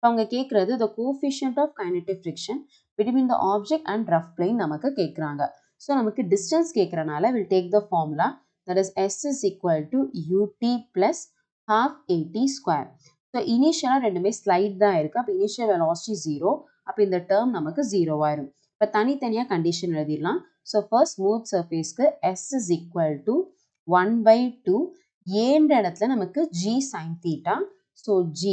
அவங்க கேட்கறது the coefficient of kinetic friction between the object and rough plane நமக்கு கேட்குறாங்க. ஸோ நமக்கு distance கேட்குறனால we'll take the formula, that is S is equal to ut plus half at square. So இனிஷியலாக ரெண்டுமே slide தான் இருக்குது. அப்போ இனிஷியல் வெலாசிட்டி 0. அப்போ இந்த டேர்ம் நமக்கு 0 ஆயிரும். இப்போ தனித்தனியாக கண்டிஷன் எழுதிடலாம். ஸோ ஃபர்ஸ்ட் ஸ்மூத் சர்ஃபேஸ்க்கு S is equal to 1/2 ஏன்ற இடத்துல நமக்கு G sin theta. So G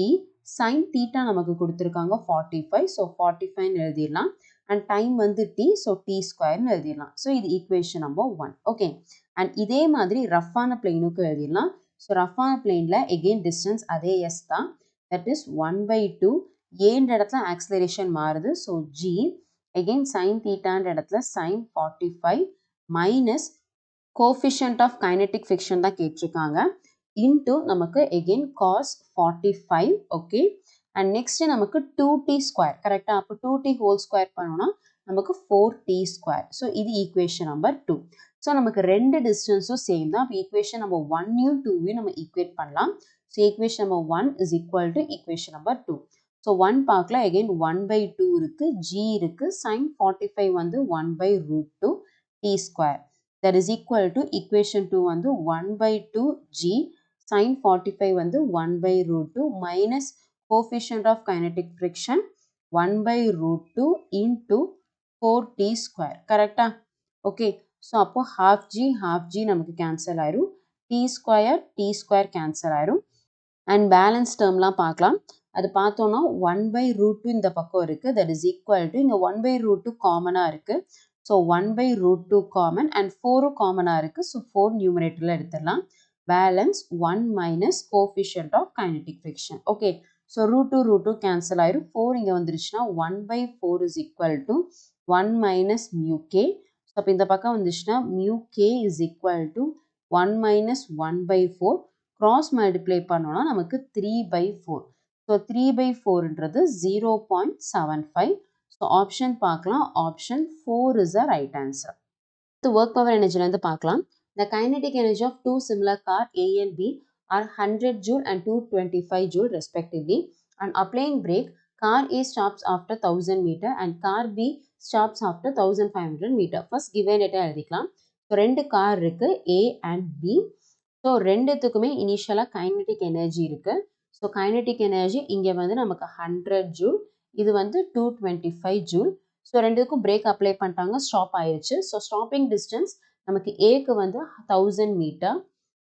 sin theta நமக்கு கொடுத்துருக்காங்க 45. ஸோ 45 எழுதிடலாம். அண்ட் டைம் வந்து T. ஸோ T ஸ்கொயர்னு எழுதிடலாம். ஸோ இது ஈக்குவேஷன் நம்பர் 1. ஓகே, அண்ட் இதே மாதிரி ரஃப்பான பிளேனுக்கு எழுதிடலாம். ஸோ ரஃப்பான பிளேனில் எகெயின் டிஸ்டன்ஸ் அதே S தான், தட் இஸ் 1/2 ஏன்ற இடத்துல ஆக்சிலரேஷன் மாறுது. ஸோ G எகெயின் sin thetaன்ற இடத்துல sin 45 minus coefficient of kinetic friction தான் கேட்டிருக்காங்க இன்டூ நமக்கு again cos 45. Okay, and next நமக்கு 2t ஸ்கொயர் கரெக்டாக. அப்போ 2t ஹோல் ஸ்கொயர் பண்ணோம்னா நமக்கு 4t ஸ்கொயர். ஸோ இது ஈக்குவேஷன் நம்பர் 2. ஸோ நமக்கு ரெண்டு டிஸ்டன்ஸும் சேம் தான். அப்போ ஈக்குவேஷன் நம்பர் 1யும் 2யும் நம்ம ஈக்குவேட் பண்ணலாம். So equation number 1 is equal to equation number 2. So 1 பார்க்கலாம். எகெயின் 1/2 இருக்கு, G இருக்கு, sin 45 வந்து 1/√2 t square. That is equal to equation 2 வந்து 1/2 G sin 45 வந்து 1/√2 minus coefficient of kinetic friction 1/√2 into 4t square. கரெக்டா? Okay, so அப்போ half G நமக்கு cancel ஆயிரும். t square கேன்சல் ஆயிரும். அண்ட் பேலன்ஸ் டேர்ம்லாம் பார்க்கலாம். அது பார்த்தோன்னா 1/√2 இந்த பக்கம் இருக்குது. தட் இஸ் ஈக்குவல் டு இங்கே 1/√2 காமனாக இருக்குது. ஸோ 1/√2 காமன் அண்ட் 4 காமனாக இருக்குது. ஸோ 4 நியூமரேட்டரில் எடுத்துடலாம். Balance 1 minus coefficient of kinetic friction. Okay, so √2 cancel ஆயிரும். 4 இங்கே வந்துருச்சுன்னா 1/4 is equal to 1 minus mu K. So அப்போ இந்த பக்கம் வந்துச்சுன்னா mu K is equal to 1 minus 1/4. Cross multiply பண்ணோன்னா நமக்கு 3/4. ஸோ 3/4ன்றது 0.75. ஸோ ஆப்ஷன் பார்க்கலாம். Option 4 is a right answer. Work power எனர்ஜிலேருந்து பார்க்கலாம். The kinetic energy of two similar car A and B are 100 joule and 225 joule respectively. On applying brake, car A stops after 1000 meter and car B stops after 1500 meter. First given data எழுதிக்கலாம். So ரெண்டு car இருக்கு A and B. So ரெண்டுத்துக்குமே இனிஷியலாக kinetic energy இருக்கு. So kinetic energy இங்கே வந்து நமக்கு 100 joule, இது வந்து 225 ஜூல். ஸோ ரெண்டுக்கும் பிரேக் அப்ளை பண்ணிட்டாங்க, ஸ்டாப் ஆயிடுச்சு. ஸோ ஸ்டாப்பிங் டிஸ்டன்ஸ் நமக்கு ஏக்கு வந்து 1000 மீட்டர்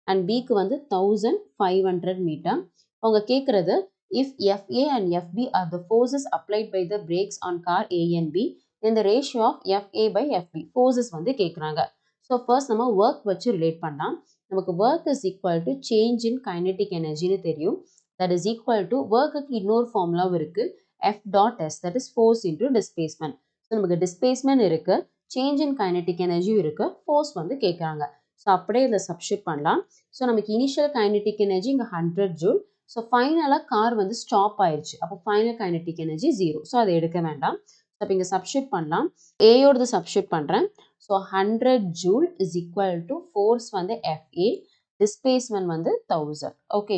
அண்ட் பிக்கு வந்து 1500 மீட்டர். அவங்க கேட்குறது if FA and FB are the forces applied by the brakes on car A and B, then the ratio of FA by FB forces வந்து கேட்குறாங்க. ஸோ ஃபர்ஸ்ட் நம்ம ஒர்க் வச்சு ரிலேட் பண்ணலாம். நமக்கு work is equal to change in kinetic எனர்ஜின்னு தெரியும். That is equal to ஒர்க்குக்கு இன்னொரு ஃபார்முலாவும் இருக்குது, F dot S, that is force into displacement. So நமக்கு டிஸ்பிளேஸ்மெண்ட் இருக்குது, சேஞ்ச் இன் கைனடிக் எனர்ஜியும் இருக்குது, ஃபோர்ஸ் வந்து கேட்குறாங்க. ஸோ அப்படியே இதை சப்ஸ்டிட் பண்ணலாம். ஸோ நமக்கு இனிஷியல் கைனடிக் எனர்ஜி இங்கே 100 ஜூல். ஸோ ஃபைனலாக கார் வந்து ஸ்டாப் ஆயிடுச்சு. அப்போ ஃபைனல் கைனடிக் எனர்ஜி 0. ஸோ அதை எடுக்க வேண்டாம். ஸோ அப்போ இங்கே சப்ஸ்டிட் பண்ணலாம். ஏயோடது சப்ஸ்டிட் பண்ணுறேன். So 100 joule is equal to force வந்து FA, டிஸ்பிளேஸ்மெண்ட் வந்து 1000. ஓகே,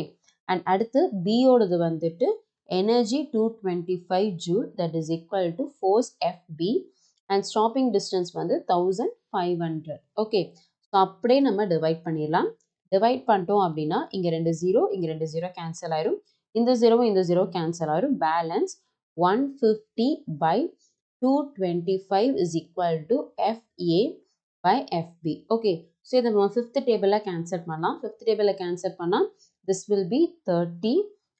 அண்ட் அடுத்து பியோடது வந்துட்டு energy 225 joule, that is equal to force FB, and stopping distance வந்து 1500. ஓகே, ஸோ அப்படியே நம்ம டிவைட் பண்ணிடலாம். டிவைட் பண்ணிட்டோம் அப்படின்னா இங்கே 2 0, இங்கே 2 0 கேன்சல் ஆயிரும், இந்த 0 இந்த 0 கேன்சல் ஆயிரும். Balance 150 by 225 is equal to FA by FB. Okay, so இதை நம்ம ஃபிஃப்த் டேபிளில் கேன்சல் பண்ணலாம். ஃபிஃப்த் டேபிளில் கேன்சல் பண்ணால் this will be 30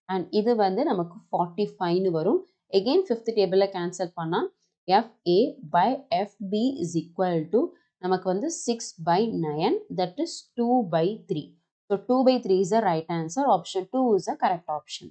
and இது வந்து நமக்கு 45ன்னு வரும். again ஃபிஃப்த் டேபிளில் கேன்சல் பண்ணால் FA by FB is equal to நமக்கு வந்து 6 by 9, that is 2 by 3. So 2 by 3 is the right answer. Option 2 is the correct option.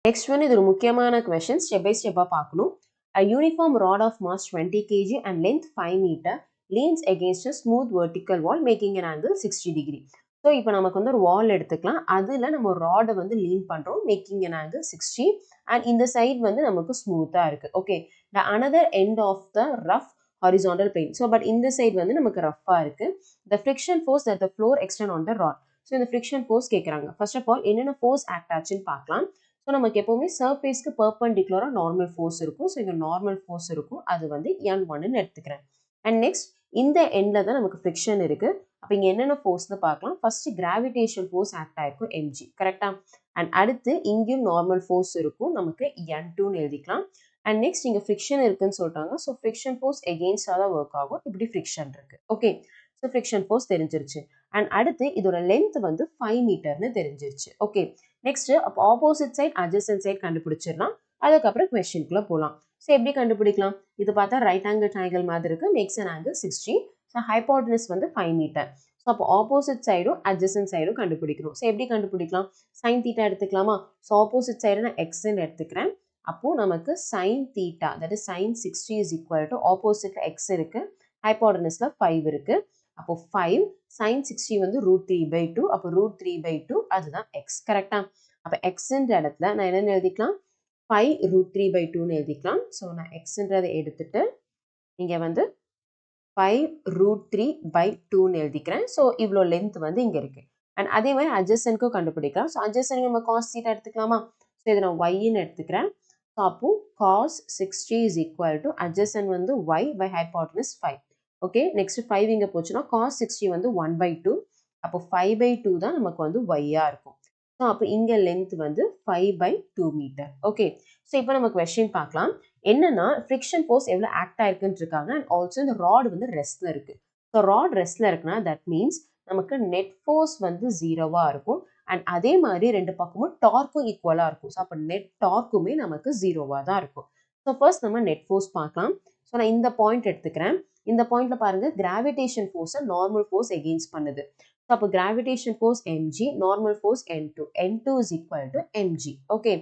Next one, இது ஒரு முக்கியமான question, step by step பார்க்கணும். A uniform rod of mass 20 kg and length 5 meter leans against a smooth vertical wall making an angle 60 degree. So இப்போ நமக்கு வந்து ஒரு வால் எடுத்துக்கலாம், அதில் நம்ம ராடை வந்து லீன் பண்ணுறோம், மேக்கிங் an angle 60, அண்ட் இந்த சைட் வந்து நமக்கு ஸ்மூத்தாக இருக்குது. Okay, the another end of the rough horizontal plane. So but இந்த சைடு வந்து நமக்கு ரஃப்பாக இருக்குது. The friction force that the floor extend on the rod. So இந்த friction force கேட்குறாங்க. ஃபர்ஸ்ட் ஆஃப் ஆல் என்னென்ன ஃபோர்ஸ் ஆக்ட் ஆச்சுன்னு பார்க்கலாம். ஸோ நமக்கு எப்போவுமே சர்ஃபேஸ்க்கு பர்பண்டிகுலராக நார்மல் ஃபோர்ஸ் இருக்கும். ஸோ இங்கே நார்மல் ஃபோர்ஸ் இருக்கும், அது வந்து N1ன்னு எடுத்துக்கிறேன். அண்ட் நெக்ஸ்ட் இந்த எண்டில் தான் நமக்கு ஃப்ரிக்ஷன் இருக்குது. அப்போ இங்கே என்னென்ன ஃபோர்ஸ்னு பார்க்கலாம். ஃபர்ஸ்ட் கிராவிடேஷன் ஃபோர்ஸ் ஆக்ட் ஆயிருக்கும், mg, கரெக்டாக. அண்ட் அடுத்து இங்கேயும் நார்மல் ஃபோர்ஸ் இருக்கும், நமக்கு N2ன்னு எழுதிக்கலாம். அண்ட் நெக்ஸ்ட் இங்கே ஃப்ரிக்ஷன் இருக்குன்னு சொல்லிட்டாங்க. ஸோ ஃப்ரிக்ஷன் ஃபோர்ஸ் எகெயின்ஸ்டாக தான் ஒர்க் ஆகும், இப்படி ஃப்ரிக்ஷன் இருக்குது. ஓகே, ஸோ ஃப்ரிக்ஷன் ஃபோர்ஸ் தெரிஞ்சிருச்சு. அண்ட் அடுத்து இதோட லென்த் வந்து 5 மீட்டர்னு தெரிஞ்சிருச்சு. ஓகே, நெக்ஸ்ட் அப்போ ஆப்போசிட் சைட் அட்ஜசன்ட் சைட் கண்டுபிடிச்சிடலாம். அதுக்கப்புறம் கொஸ்டின்குள்ளே போகலாம். ஸோ எப்படி கண்டுபிடிக்கலாம்? இது பார்த்தா ரைட் ஆங்கிள் ட்ரையாங்கிள் மாதிரி இருக்கு, makes an angle 60. So hypotenuse வந்து 5 மீட்டர். ஸோ அப்போ ஆப்போசிட் சைடும் அட்ஜசன்ட் சைடும் கண்டுபிடிக்கணும். ஸோ எப்படி கண்டுபிடிக்கலாம்? சைன் தீட்டா எடுத்துக்கலாமா? ஸோ ஆப்போசிட் சைடு நான் எக்ஸ்ன்னு எடுத்துக்கிறேன். அப்போது நமக்கு sine theta, that is sine 60 is equal to ஆப்போசிட்டில் எக்ஸ் இருக்குது, ஹைப்போட்டனஸில் 5 இருக்குது. அப்போ 5 சைன் 60 வந்து √3/2. அப்போ √3/2 அதுதான் எக்ஸ், கரெக்டாக. அப்போ எக்ஸ்ன்ற இடத்துல நான் என்னென்னு எழுதிக்கலாம்? 5 √3/2ன்னு எழுதிக்கலாம். ஸோ நான் எக்ஸ்ன்றதை எடுத்துட்டு இங்கே வந்து 5 √3/2ன்னு எழுதிக்கிறேன். ஸோ இவ்வளோ லென்த் வந்து இங்கே இருக்குது. அண்ட் அதே மாதிரி அட்ஜசன்ட்க்கும் கண்டுபிடிக்கலாம். ஸோ அட்ஜசன்ட் நம்ம காஸ் தீட்டா எடுத்துக்கலாமா? ஸோ இதை நான் ஒய்ன்னு எடுத்துக்கிறேன். ஸோ அப்போ cos 60 is equal to adjacent வந்து Y by hypotenuse 5. Okay, next 5 இங்கே போச்சுன்னா காஸ் 60 வந்து 1/2. அப்போ 5/2 தான் நமக்கு வந்து ஒய்யாக இருக்கும். ஸோ அப்போ இங்கே லென்த் வந்து 5/2 மீட்டர். ஓகே, ஸோ இப்போ நம்ம கொஸ்டின் பார்க்கலாம். என்னன்னா ஃப்ரிக்ஷன் ஃபோர்ஸ் எவ்வளோ ஆக்ட் ஆயிருக்குன்னு இருக்காங்க. அண்ட் ஆல்சோ இந்த ராட் வந்து ரெஸ்ட்ல இருக்குது. ஸோ ராட் ரெஸ்ட்ல இருக்குன்னா தட் மீன்ஸ் நமக்கு நெட் ஃபோர்ஸ் வந்து 0வாக இருக்கும். அண்ட் அதே மாதிரி ரெண்டு பக்கமும் டார்க்கும் ஈக்குவலாக இருக்கும். ஸோ அப்போ நெட் டார்க்குமே நமக்கு 0வாக தான் இருக்கும். ஸோ ஃபர்ஸ்ட் நம்ம நெட் ஃபோர்ஸ் பார்க்கலாம். ஸோ நான் இந்த பாயிண்ட் எடுத்துக்கிறேன். இந்த பாயிண்ட்ல பாருங்க, கிராவிடேஷன் ஃபோர்ஸை நார்மல் ஃபோர்ஸ் எகெயின்ஸ்ட் பண்ணுது. ஸோ அப்போ gravitation force mg, normal force N2. N2 is equal to mg. Okay,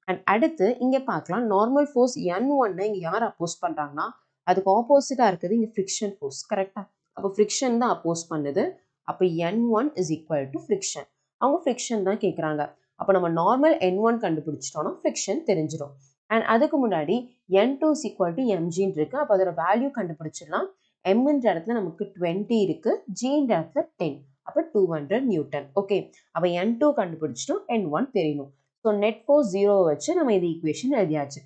and அடுத்து இங்கே பார்க்கலாம், நார்மல் ஃபோர்ஸ் N1 இங்கே யார் அப்போஸ் பண்ணுறாங்கன்னா அதுக்கு ஆப்போசிட்டாக இருக்குது இங்கே ஃப்ரிக்ஷன் ஃபோர்ஸ், கரெக்டாக. அப்போ ஃப்ரிக்ஷன் தான் அப்போஸ் பண்ணுது. அப்போ N1 is equal to friction. அவங்க ஃப்ரிக்ஷன் தான் கேட்குறாங்க. அப்போ நம்ம நார்மல் N1 கண்டுபிடிச்சிட்டோம்னா ஃப்ரிக்ஷன் தெரிஞ்சிடும். அண்ட் அதுக்கு முன்னாடி N2 இஸ் ஈக்குவல் டு mgன்னு இருக்கு. அப்போ அதோட வேல்யூ கண்டுபிடிச்சிடலாம். mன்ற இடத்துல நமக்கு 20 இருக்கு, gன்ற இடத்துல 10. அப்போ 200 நியூட்டன். ஓகே, அப்போ N2 கண்டுபிடிச்சிட்டோம், N1 தெரியணும். ஸோ நெட் ஃபோர்ஸ் 0 வச்சு நம்ம இந்த ஈக்குவேஷன் எழுதியாச்சு.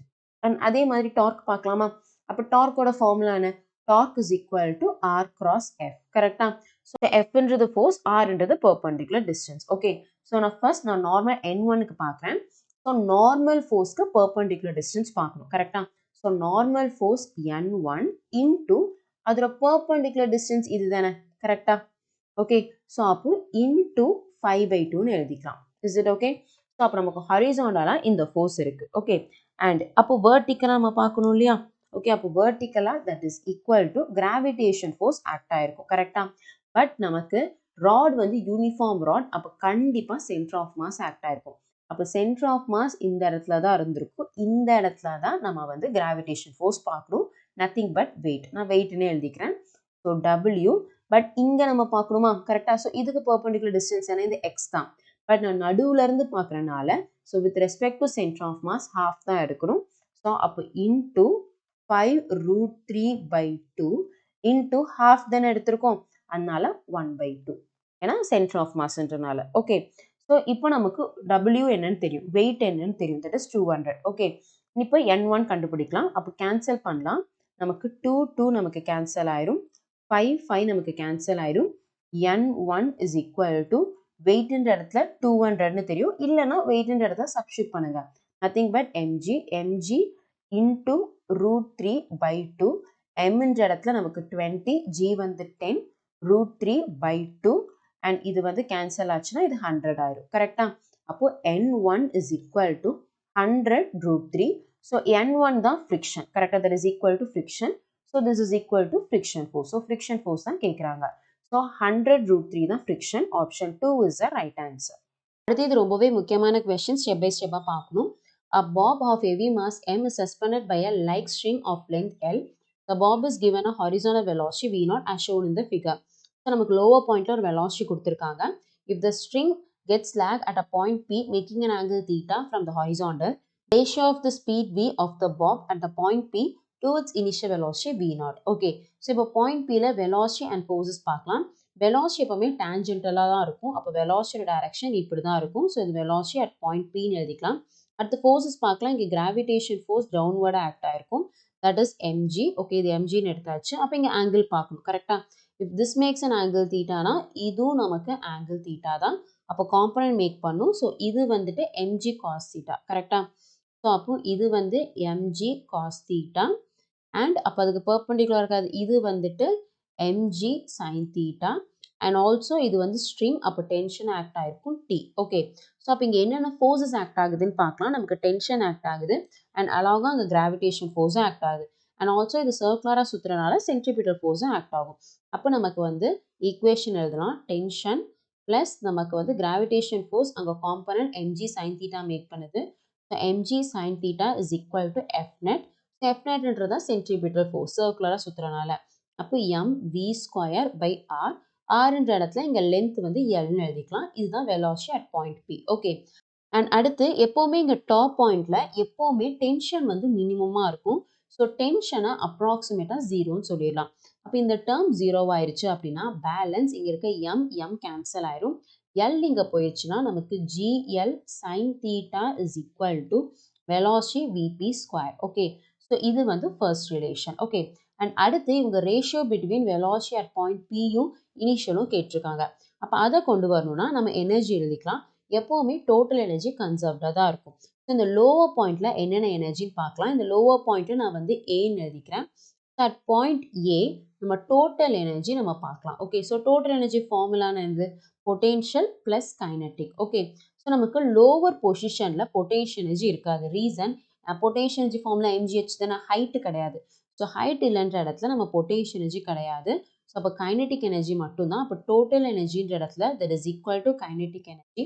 அண்ட் அதே மாதிரி டார்க் பார்க்கலாமா? அப்போ டார்க்கோட ஃபார்முலா என்ன? Torque is equal to R cross F, கரெக்டா? ஸோ Fன்றது ஃபோர்ஸ், Rன்றது பெர்பெண்டிகுலர் டிஸ்டன்ஸ். ஓகே, ஸோ நான் ஃபர்ஸ்ட் நான் நார்மல் N1க்கு பார்க்குறேன். ஸோ நார்மல் ஃபோர்ஸ்க்கு பெர்பெண்டிகுலர் டிஸ்டன்ஸ் பார்க்கணும், கரெக்டா? So normal force N1 into அதோட பெர்பெண்டிகுலர் டிஸ்டன்ஸ் இது தானே, கரெக்டா? ஓகே, ஸோ அப்போ இன்டூ 5/2ன்னு எழுதிக்கலாம். Is it okay? ஸோ அப்போ நமக்கு ஹாரிசான்டலா இந்த ஃபோர்ஸ் இருக்கு. ஓகே, அண்ட் அப்போ வெர்டிக்கலா நம்ம பார்க்கணும் இல்லையா? ஓகே, அப்போ வெர்டிக்கலா that is equal to gravitation force act ஆயிருக்கும். கரெக்டா? பட் நமக்கு ராட் வந்து யூனிஃபார்ம் ராட், அப்போ கண்டிப்பா சென்டர் ஆஃப் மாஸ் ஆக்ட் ஆயிருக்கும். அப்போ சென்டர் ஆஃப் மாஸ் இந்த இடத்துல தான் இருந்திருக்கும். இந்த இடத்துல தான் நம்ம வந்து கிராவிடேஷன் ஃபோர்ஸ் பார்க்கணும். Nothing but weight. நான் வெயிட்னே எழுதிக்கிறேன். ஸோ W, பட் இங்க நம்ம பார்க்கணுமா? கரெக்டா? ஸோ இதுக்கு பெர்பெண்டிகுலர் டிஸ்டன்ஸ் என்ன? இந்த x தான். பட் நான் நடுவுல இருந்து பார்க்கறனால so with respect to centre of mass half தான் எடுக்கணும். ஸோ அப்போ இன்டூ 5√3/2 இன்டூ half தானே எடுத்திருக்கோம். அதனால 1/2. ஏன்னா சென்டர் ஆஃப் மாஸ்ன்றனால. ஓகே, ஸோ இப்போ நமக்கு W என்னன்னு தெரியும், வெயிட் என்னன்னு தெரியும். That is 200. ஓகே, இப்போ N1 கண்டுபிடிக்கலாம். அப்போ கேன்சல் பண்ணலாம். நமக்கு 2 நமக்கு கேன்சல் ஆயிரும். 5 நமக்கு கேன்சல் ஆயிரும். N1 is equal to வெயிட்ன்ற இடத்துல 200ன்னு தெரியும். இல்லைன்னா வெயிட்ன்ற இடத்துல சப்ஸ்டியூட் பண்ணுங்க. Nothing but mg into √3/2. mன்ற இடத்துல நமக்கு 20, g வந்து 10, √3/2 அண்ட் இது வந்து கேன்சல் ஆச்சுன்னா இது 100 ஆயிரும். கரெக்டா? அப்போ N1 is equal to 100√3. So N1 தான் ஃப்ரிக்ஷன். கரெக்டா? that is equal to friction. So this is equal to friction force. So friction force தான் கேட்குறாங்க. So 100√3 தான் friction. Option 2 is the right answer. அடுத்து இது ரொம்பவே முக்கியமான question. Step by step பார்க்கணும். A bob of heavy mass m is suspended by a like string of length L. The bob is given a horizontal velocity V0 as shown in the figure. So நமக்கு lower pointல ஒரு velocity கொடுத்திருக்காங்க. If the string gets lag at a point P making an angle theta from the horizontal, ratio of the speed V of the bob at the point P to its initial velocity V0. Okay, so இப்போ point Pல velocity and forces பார்க்கலாம். velocity எப்பவுமே tangential-ஆ தான் இருக்கும். அப்போ velocity direction இப்படி தான் இருக்கும். So இது velocity at point Pன்னு எழுதிக்கலாம். அடுத்து forces பார்க்கலாம். இங்கே gravitation force downward ஆக்ட் ஆயிருக்கும். that is mg. ஓகே, இது mgன்னு எடுத்தாச்சு. அப்போ இங்கே angle பார்க்கணும். கரெக்டா? if this makes an angle theta-னா இதுவும் நமக்கு angle theta தான். அப்போ காம்பனன்ட் மேக் பண்ணும். ஸோ இது வந்துட்டு mg cos theta. கரெக்டா? ஸோ அப்போ இது வந்து mg cos theta அண்ட் அப்போ அதுக்கு பெர்பெண்டிகுலர் இருக்காது. இது வந்துட்டு mg sin theta and also இது வந்து ஸ்ட்ரிங். அப்போ டென்ஷன் ஆக்ட் ஆயிருக்கும் T. ஓகே, ஸோ அப்போ இங்கே என்னென்ன ஃபோர்ஸஸ் ஆக்ட் ஆகுதுன்னு பார்க்கலாம். நமக்கு டென்ஷன் ஆக்ட் ஆகுது அண்ட் அலாகா அங்கே கிராவிடேஷன் ஃபோர்ஸும் ஆக்ட் ஆகுது அண்ட் ஆல்சோ இது சர்க்குலராக சுற்றுறனால சென்ட்ரிபியூட்டல் ஃபோர்ஸும் ஆக்ட் ஆகும். அப்போ நமக்கு வந்து ஈக்குவேஷன் எழுதலாம். டென்ஷன் ப்ளஸ் நமக்கு வந்து கிராவிடேஷன் ஃபோர்ஸ் அங்கே component mg sin theta make பண்ணுது. So mg sin theta is equal to F net. F netன்றதா சென்ட்ரிபியூட்டல் ஃபோர்ஸ் சர்க்குலராக சுற்றுறனால. அப்போ mv²/r. rன்ற இடத்துல இங்கே லென்த் வந்து Lன்னு எழுதிக்கலாம். இதுதான் velocity at point P. Okay, and அடுத்து எப்போவுமே இங்கே டாப் பாயிண்ட்ல எப்போவுமே டென்ஷன் வந்து மினிமமாக இருக்கும். ஸோ டென்ஷனை அப்ராக்சிமேட்டாக 0ன்னு சொல்லிடலாம். அப்போ இந்த டேர்ம் 0 ஆயிருச்சு அப்படின்னா பேலன்ஸ் இங்கே இருக்க m கேன்சல் ஆயிரும். L இங்கே போயிடுச்சுன்னா நமக்கு gL sin theta is equal to velocity vp². Okay, so இது வந்து ஃபர்ஸ்ட் ரிலேஷன். ஓகே, அண்ட் அடுத்து இவங்க ratio between velocity at point Pயும் இனிஷியலும் கேட்டிருக்காங்க. அப்போ அதை கொண்டு வரணும்னா நம்ம எனர்ஜி எழுதிக்கலாம். எப்போவுமே டோட்டல் எனர்ஜி கன்சர்வ்டாக தான் இருக்கும். ஸோ இந்த லோவர் பாயிண்ட்ல என்னென்ன எனர்ஜின்னு பார்க்கலாம். இந்த லோவர் பாயிண்ட்டை நான் வந்து ஏன்னு எழுதிக்கிறேன். அட் பாயிண்ட் ஏ நம்ம டோட்டல் எனர்ஜி நம்ம பார்க்கலாம். ஓகே, ஸோ டோட்டல் எனர்ஜி ஃபார்முலான்னு என்னது? Potential plus kinetic. Okay, so நமக்கு லோவர் பொசிஷனில் பொட்டென்ஷியல் எனர்ஜி இருக்காது. Reason potential energy formula mgh தானே, ஹைட்டு கிடையாது. ஸோ ஹைட் இல்லைன்ற இடத்துல நம்ம பொட்டென்ஷியல் எனர்ஜி கிடையாது. ஸோ அப்போ கைனட்டிக் எனர்ஜி மட்டும்தான். அப்போ டோட்டல் எனர்ஜின்ற இடத்துல that is equal to kinetic energy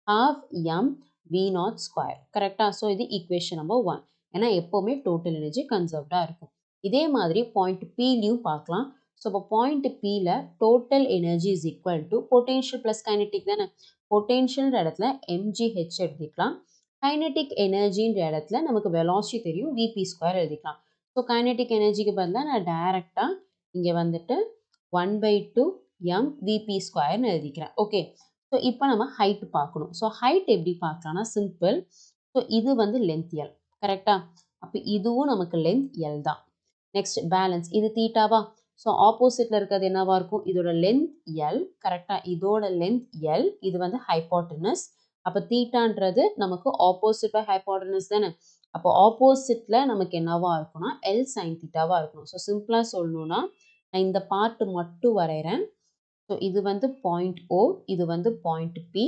half m v0². கரெக்டா? ஸோ இது ஈக்குவேஷன் நம்பர் 1. ஏன்னா எப்போவுமே டோட்டல் எனர்ஜி கன்சர்வ்டாக இருக்கும். இதே மாதிரி பாயிண்ட் Pலையும் பார்க்கலாம். ஸோ இப்போ பாயிண்ட் Pல total energy is equal to potential plus kinetic தானே. பொட்டென்ஷியல்ன்ற இடத்துல mgh எடுத்துக்கலாம். கைனட்டிக் எனர்ஜின்ற இடத்துல நமக்கு வெலாசிட்டி தெரியும், vp² எழுதிக்கலாம். ஸோ கைனட்டிக் எனர்ஜிக்கு பதிலாக நான் டைரெக்டாக இங்கே வந்துட்டு 1/2 m vp²ன்னு எழுதிக்கிறேன். ஓகே, ஸோ இப்போ நம்ம ஹைட் பார்க்கணும். ஸோ ஹைட் எப்படி பார்க்கலாம்னா சிம்பிள். ஸோ இது வந்து லென்த் L. கரெக்டா? அப்போ இதுவும் நமக்கு லென்த் L தான். நெக்ஸ்ட் பேலன்ஸ் இது தீட்டாவா? ஸோ ஆப்போசிட்ல இருக்கிறது என்னவா இருக்கும்? இதோட லென்த் L. கரெக்டா? இதோட லென்த் L. இது வந்து ஹைப்போட்டனஸ். அப்போ தீட்டான்றது நமக்கு ஆப்போசிட் பை ஹைப்போட்டனஸ் தானே. அப்போ ஆப்போசிட்ல நமக்கு என்னவா இருக்கும்னா L sin தீட்டாவா இருக்கணும். ஸோ சிம்பிளா சொல்லணும்னா நான் இந்த பார்ட் மட்டும் வரைகிறேன். ஸோ இது வந்து பாயிண்ட் O, இது வந்து பாயிண்ட் P.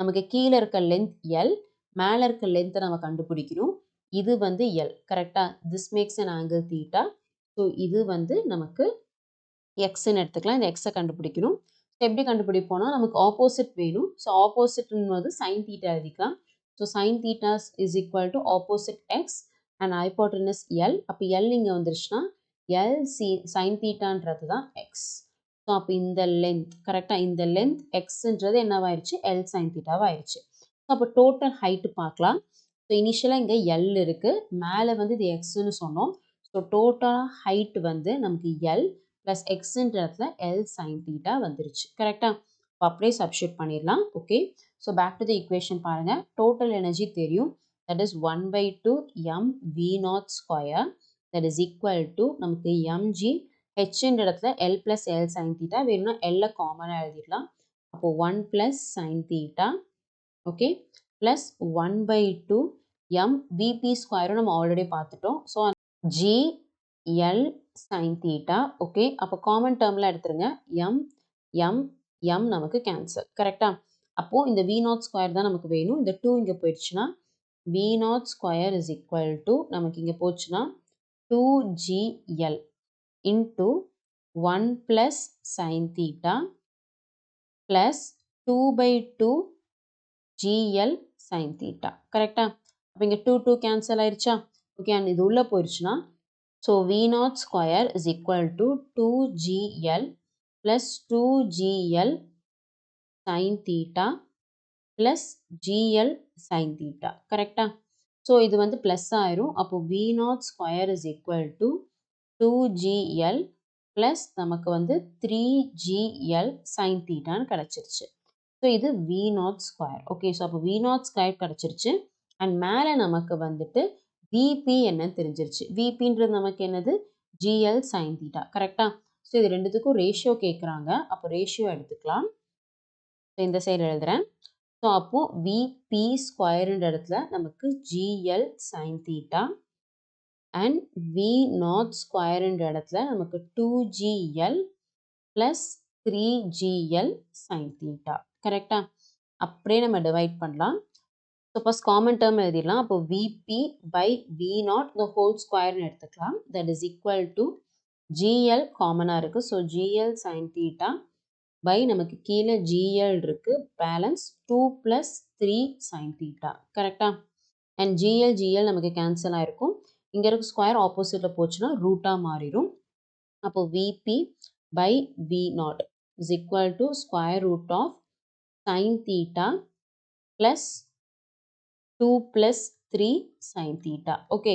நமக்கு கீழே இருக்க லென்த் L, மேலே இருக்க லென்த்தை நம்ம கண்டுபிடிக்கணும். இது வந்து எல் கரெக்டாக. This maths an angle theta. So இது வந்து நமக்கு எக்ஸ்ன்னு எடுத்துக்கலாம். இந்த எக்ஸை கண்டுபிடிக்கணும். ஸோ எப்படி கண்டுபிடிப்போம்னா நமக்கு ஆப்போசிட் வேணும். ஸோ ஆப்போசிட்னு வந்து சைன் தீட்டா எழுதிக்கலாம். So sine thetas is equal to opposite x and hypotenuse L. அப்போ எல் இங்கே வந்துருச்சுன்னா எல் சைன் தீட்டான்றது தான் எக்ஸ். ஸோ அப்போ இந்த லென்த் கரெக்டாக இந்த லென்த் எக்ஸ்ன்றது என்னவாயிருச்சு எல் சைன் தீட்டாவாயிருச்சு. ஸோ அப்போ டோட்டல் ஹைட்டு பார்க்கலாம். ஸோ இனிஷியலாக இங்கே எல் இருக்குது, மேலே வந்து இது எக்ஸ்ன்னு சொன்னோம். ஸோ டோட்டலாக ஹைட் வந்து நமக்கு எல் ப்ளஸ் எக்ஸ்ன்ற இடத்துல எல் சைன் தீட்டா வந்துருச்சு கரெக்டாக. இப்போ அப்படியே சப்ஸ்டியூட் பண்ணிடலாம். Okay, so back to the equation பாருங்கள். டோட்டல் எனர்ஜி தெரியும், that is 1/2 mv0 square that is equal to நமக்கு mg ஹெச்ன்ற இடத்துல L plus L sine theta வேணும்னா எல்லை காமனாக எழுதிடலாம். அப்போது 1 plus sine theta okay plus 1/2 m vp ஸ்கொயரும் நம்ம ஆல்ரெடி பார்த்துட்டோம். So g L sin theta. Okay, அப்போ காமன் டேர்மில் எடுத்துருங்க. m நமக்கு கேன்சல் கரெக்டா. அப்போ இந்த v0 ஸ்கொயர் தான் நமக்கு வேணும். இந்த 2 இங்கே போயிடுச்சுன்னா v0 square is equal to நமக்கு இங்கே போச்சுன்னா 2gl into 1 plus sine theta plus 2/2 gl sine theta கரெக்டா. அப்போ இங்கே 2 கேன்சல் ஆயிடுச்சா. ஓகே, அண்ட் இது உள்ளே போயிடுச்சுன்னா so v0 square is equal to 2gl plus 2gl sin theta plus gl sin theta கரெக்டா. ஸோ இது வந்து ப்ளஸ் ஆயிரும். அப்போ v0 square is equal to 2gl plus நமக்கு வந்து 3gl sin thetaன்னு கிடச்சிருச்சு. ஸோ இது v0 ஸ்கொயர். ஓகே, ஸோ அப்போ v0 ஸ்கொயர் கிடச்சிருச்சு. அண்ட் மேலே நமக்கு வந்துட்டு விபி என்னன்னு தெரிஞ்சிருச்சு. விபின்றது நமக்கு என்னது ஜிஎல் சைன் தீட்டா கரெக்டா. ஸோ இது ரெண்டுத்துக்கும் ரேஷியோ கேட்குறாங்க. அப்போ ரேஷியோ எடுத்துக்கலாம். ஸோ இந்த சைடு எழுதுறேன். ஸோ அப்போ விபி ஸ்கொயர்ன்ற இடத்துல நமக்கு GL sine theta and V naught ஸ்கொயர்ன்ற இடத்துல நமக்கு 2gl plus 3gl sine theta கரெக்டா. அப்படியே நம்ம டிவைட் பண்ணலாம். ஸோ ஃபஸ்ட் காமன் டேர்ம் எழுதிடலாம். அப்போ V P by v0 the whole ஸ்கொயர்னு எடுத்துக்கலாம். That is equal to GL காமனாக இருக்குது. So GL sine theta by நமக்கு கீழே ஜிஎல் இருக்குது, பேலன்ஸ் 2 ப்ளஸ் 3 சைன் தீட்டா கரெக்டாக. அண்ட் ஜிஎல் நமக்கு கேன்சல் ஆகிருக்கும். இங்கே இருக்க ஸ்கொயர் ஆப்போசிட்டில் போச்சுன்னா ரூட்டாக மாறிடும். அப்போ V P by v0 is equal to square root of sine theta plus 2 plus 3 sin theta. Okay,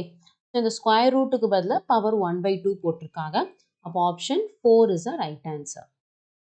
so இந்த ஸ்கொயர் ரூட்டுக்கு பதிலாக பவர் 1/2 போட்டிருக்காங்க. அப்போ option 4 is the right answer.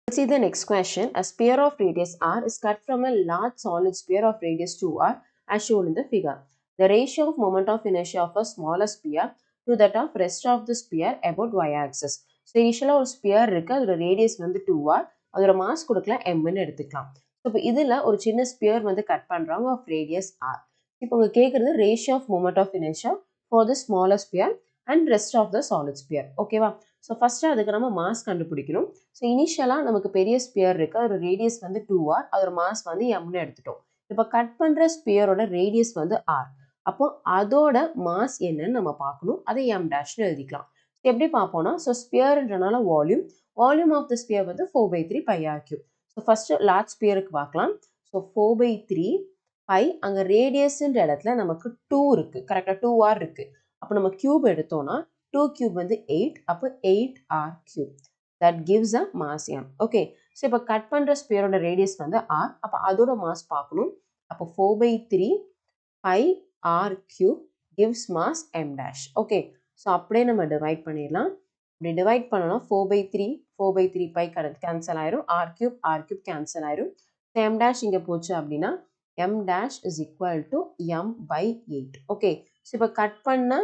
Let's see the next question. A sphere of radius r is cut from a large solid sphere of radius 2r as shown in the figure. The ratio of moment of inertia of a smaller sphere to that of rest of the sphere about y-axis. So initially ஒரு sphere இருக்குது, அதோட radius வந்து 2r, அதோட mass கொடுக்கலாம் mன்னு எடுத்துக்கலாம். So இப்போ இதில் ஒரு சின்ன ஸ்பியர் வந்து கட் பண்ணுறாங்க ஆஃப் ரேடியஸ் r. இப்போ உங்க கேட்குறது ratio of moment of inertia for the smaller sphere and rest of the solid sphere. ஓகேவா. ஸோ ஃபஸ்ட்டு அதுக்கு நம்ம மாஸ் கண்டுபிடிக்கணும். ஸோ இனிஷியலாக நமக்கு பெரிய ஸ்பியர் இருக்குது, அதோட ரேடியஸ் வந்து 2r, அதோட மாஸ் வந்து mன்னு எடுத்துட்டோம். இப்போ கட் பண்ணுற ஸ்பியரோட ரேடியஸ் வந்து r. அப்போ அதோட மாஸ் என்னன்னு நம்ம பார்க்கணும். அதை m டேஷ்னு எழுதிக்கலாம். எப்படி பார்ப்போம்னா, ஸோ ஸ்பியர்ன்றனால வால்யூம் ஆஃப் த ஸ்பியர் வந்து 4/3 πr3. ஸோ ஃபஸ்ட்டு லார்ஜ் ஸ்பியருக்கு பார்க்கலாம். ஸோ 4/3 பை அங்கே ரேடியஸ்ன்ற இடத்துல நமக்கு 2 இருக்குது கரெக்டாக, 2r இருக்குது. அப்போ நம்ம கியூப் எடுத்தோம்னா 2 கியூப் வந்து 8, அப்போ 8r cube. That gives a mass m. Okay, so இப்போ கட் பண்ணுற ஸ்பியரோட ரேடியஸ் வந்து r, அப்போ அதோட மாஸ் பார்க்கணும். அப்போ 4/3 pi r cube gives mass m dash. Okay, so அப்படியே நம்ம டிவைட் பண்ணிடலாம். இப்படி டிவைட் பண்ணோம்னா 4/3 பை கேன்சல் ஆயிரும், r கியூப் கேன்சல் ஆயிரும். m டேஷ் இங்கே போச்சு அப்படின்னா m dash is equal to m/8. Okay, so இப்போ கட் பண்ண